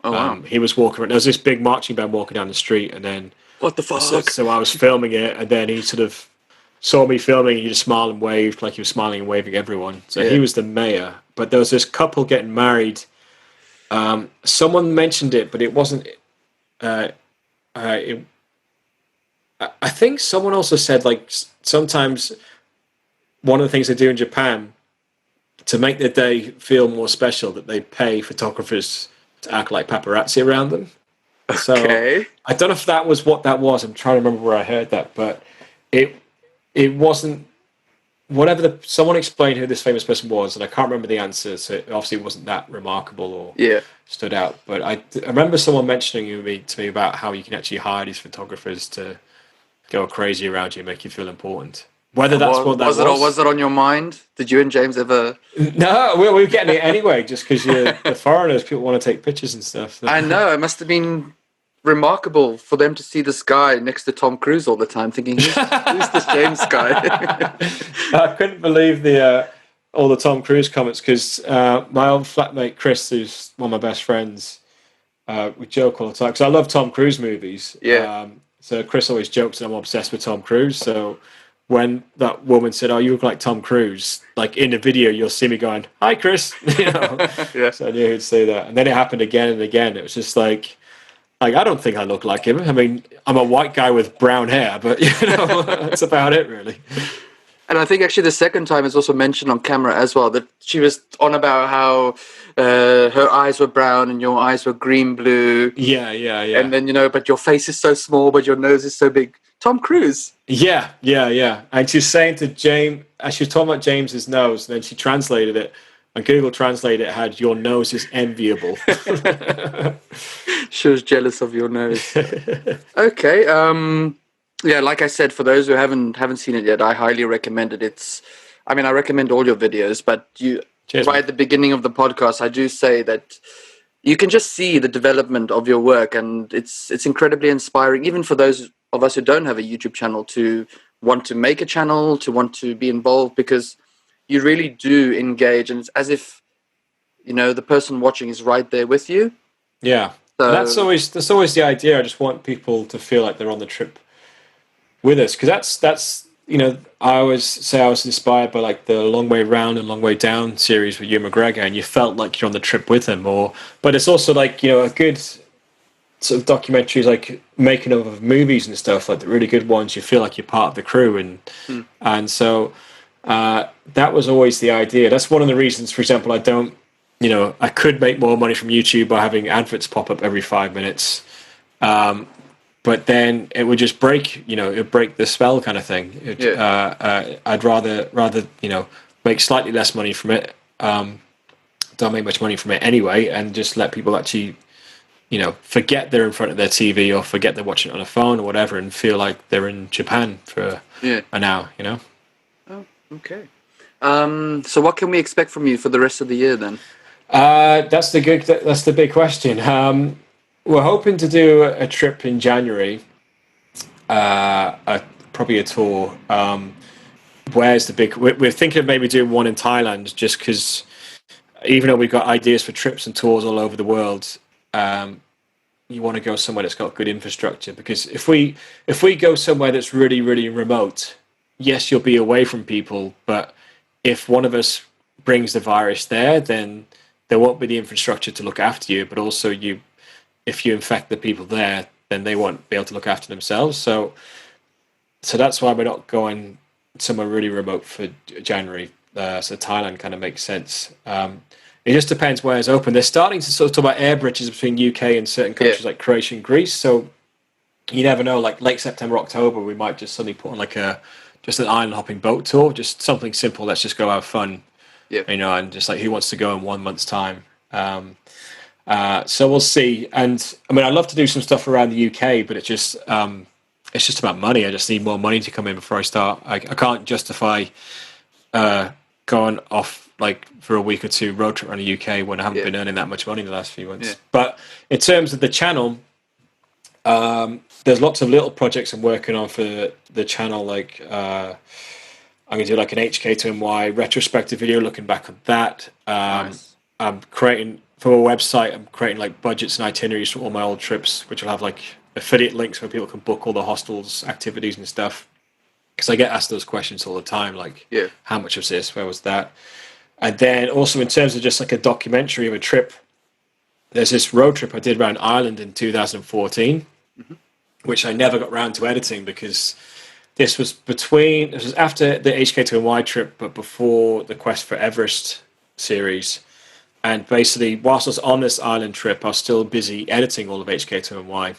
Oh, wow. He was walking around. There was this big marching band walking down the street, and then... What the fuck? So I was filming it, and then he sort of saw me filming, and he just smiled and waved, like he was smiling and waving at everyone. So he was the mayor. But there was this couple getting married. Someone mentioned it, but it wasn't... I think someone also said, like, sometimes one of the things they do in Japan to make their day feel more special, that they pay photographers to act like paparazzi around them. So Okay. I don't know if that was what that was. I'm trying to remember where I heard that, but it wasn't whatever someone explained who this famous person was, and I can't remember the answer. So it obviously wasn't that remarkable or stood out. But I remember someone mentioning to me about how you can actually hire these photographers to go crazy around you and make you feel important. Whether that's what that was. Was it on your mind? Did you and James ever... No, we were getting it anyway, just because you're the foreigners, people want to take pictures and stuff. So. I know, it must have been remarkable for them to see this guy next to Tom Cruise all the time, thinking, who's this James guy? I couldn't believe all the Tom Cruise comments, because my old flatmate Chris, who's one of my best friends, we joke all the time, because I love Tom Cruise movies. Yeah. So Chris always jokes that I'm obsessed with Tom Cruise, so... When that woman said, "Oh, you look like Tom Cruise," like in the video, you'll see me going, "Hi, Chris." You know, So I knew he'd say that, and then it happened again and again. It was just like I don't think I look like him. I mean, I'm a white guy with brown hair, but that's about it, really. And I think actually the second time is also mentioned on camera as well, that she was on about how her eyes were brown and your eyes were green blue. Yeah. And then but your face is so small, but your nose is so big. Tom Cruise. Yeah. And she's saying to James, as she was talking about James's nose, and then she translated it, and Google Translate it had, "Your nose is enviable." She was jealous of your nose. Okay. Yeah, like I said, for those who haven't seen it yet, I highly recommend it. I recommend all your videos, but Cheers, right at the beginning of the podcast, I do say that you can just see the development of your work, and it's incredibly inspiring, even for those of us who don't have a YouTube channel, to want to make a channel, to want to be involved, because you really do engage, and it's as if the person watching is right there with you. Yeah, so that's always the idea. I just want people to feel like they're on the trip with us, because that's I always say I was inspired by like the Long Way Round and Long Way Down series with Ewan McGregor, and you felt like you're on the trip with him. But it's also like a good sort of documentaries, like making of movies and stuff, like the really good ones. You feel like you're part of the crew, and so that was always the idea. That's one of the reasons, for example, I don't. I could make more money from YouTube by having adverts pop up every 5 minutes. But then it would just break, it would break the spell kind of thing. I'd rather make slightly less money from it. Don't make much money from it anyway, and just let people actually, forget they're in front of their TV or forget they're watching it on a phone or whatever, and feel like they're in Japan for an hour. Oh, okay. So what can we expect from you for the rest of the year then? That's the big question. We're hoping to do a trip in January, probably a tour. Where's the big? We're thinking of maybe doing one in Thailand, just because even though we've got ideas for trips and tours all over the world, you want to go somewhere that's got good infrastructure. Because if we go somewhere that's really, really remote, yes, you'll be away from people, but if one of us brings the virus there, then there won't be the infrastructure to look after you, but also if you infect the people there, then they won't be able to look after themselves. So that's why we're not going somewhere really remote for January. So Thailand kind of makes sense. It just depends where it's open. They're starting to sort of talk about air bridges between UK and certain countries like Croatia and Greece. So you never know. Like late September, October, we might just suddenly put on just an island hopping boat tour, just something simple. Let's just go have fun. And just like, who wants to go in 1 month's time? So we'll see. And I mean, I'd love to do some stuff around the UK, but it's just about money. I just need more money to come in before I start. I can't justify going off like for a week or two road trip around the UK when I haven't been earning that much money in the last few months. Yeah. But in terms of the channel, there's lots of little projects I'm working on for the channel. Like I'm going to do like an HK2NY retrospective video looking back on that. Nice. I'm creating for a website. I'm creating like budgets and itineraries for all my old trips, which will have like affiliate links where people can book all the hostels, activities, and stuff. Because I get asked those questions all the time, like, how much was this? Where was that? And then also in terms of just like a documentary of a trip, there's this road trip I did around Ireland in 2014, which I never got around to editing because this was after the HK2NY trip, but before the Quest for Everest series. And basically, whilst I was on this island trip, I was still busy editing all of HK2NY.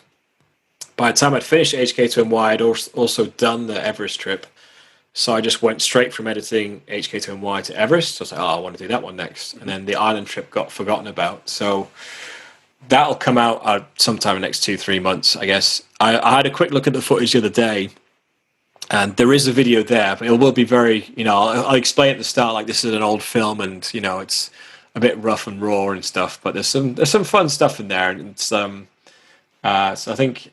By the time I'd finished HK2NY, I'd also done the Everest trip. So I just went straight from editing HK2NY to Everest. So I was like, I want to do that one next. And then the island trip got forgotten about. So that'll come out sometime in the next 2-3 months, I guess. I had a quick look at the footage the other day. And there is a video there, but it will be very, I'll explain at the start, like this is an old film and, it's a bit rough and raw and stuff. But there's some fun stuff in there. And it's, so I think,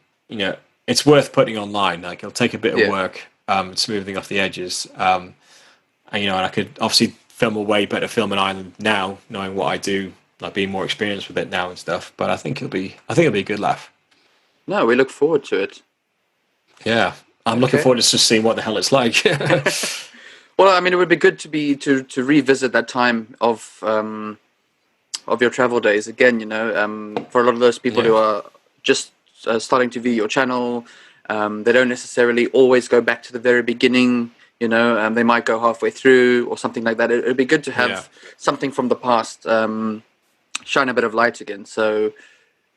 it's worth putting online. Like it'll take a bit of work, smoothing off the edges. And I could obviously film a way better film in Ireland now, knowing what I do, like being more experienced with it now and stuff. But I think it'll be a good laugh. No, we look forward to it. Yeah, I'm looking forward to just seeing what the hell it's like. Well, I mean, it would be good to revisit that time of your travel days again. For a lot of those people who are just starting to view your channel, they don't necessarily always go back to the very beginning. They might go halfway through or something like that. It'd be good to have something from the past shine a bit of light again. So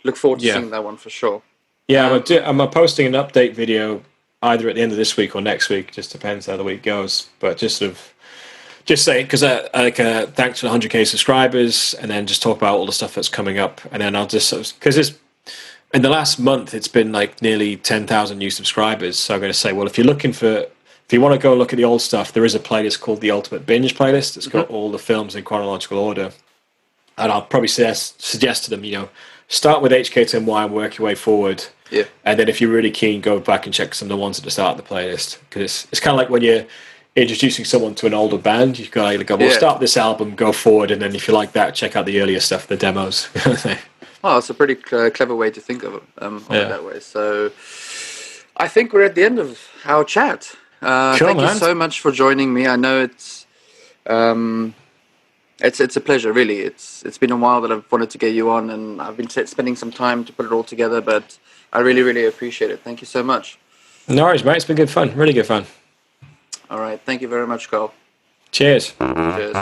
look forward to seeing that one for sure. Yeah, I'm posting an update video either at the end of this week or next week. Just depends how the week goes. But just say because thanks for 100k subscribers, and then just talk about all the stuff that's coming up, and then I'll just because it's in the last month it's been like nearly 10,000 new subscribers. So I'm going to say, well, if you want to go look at the old stuff, there is a playlist called the Ultimate Binge playlist. It's got all the films in chronological order, and I'll probably suggest to them, start with HK2NY and work your way forward. Yeah. And then if you're really keen, go back and check some of the ones at the start of the playlist. Because it's kind of like when you're introducing someone to an older band, you've got to go, well, start this album, go forward, and then if you like that, check out the earlier stuff, the demos. Oh, it's a pretty clever way to think of it that way. So I think we're at the end of our chat. Thank you so much for joining me. I know it's a pleasure, really. It's been a while that I've wanted to get you on, and I've been spending some time to put it all together, but I really, really appreciate it. Thank you so much. No worries, mate. It's been good fun. Really good fun. All right. Thank you very much, Karl. Cheers. Cheers.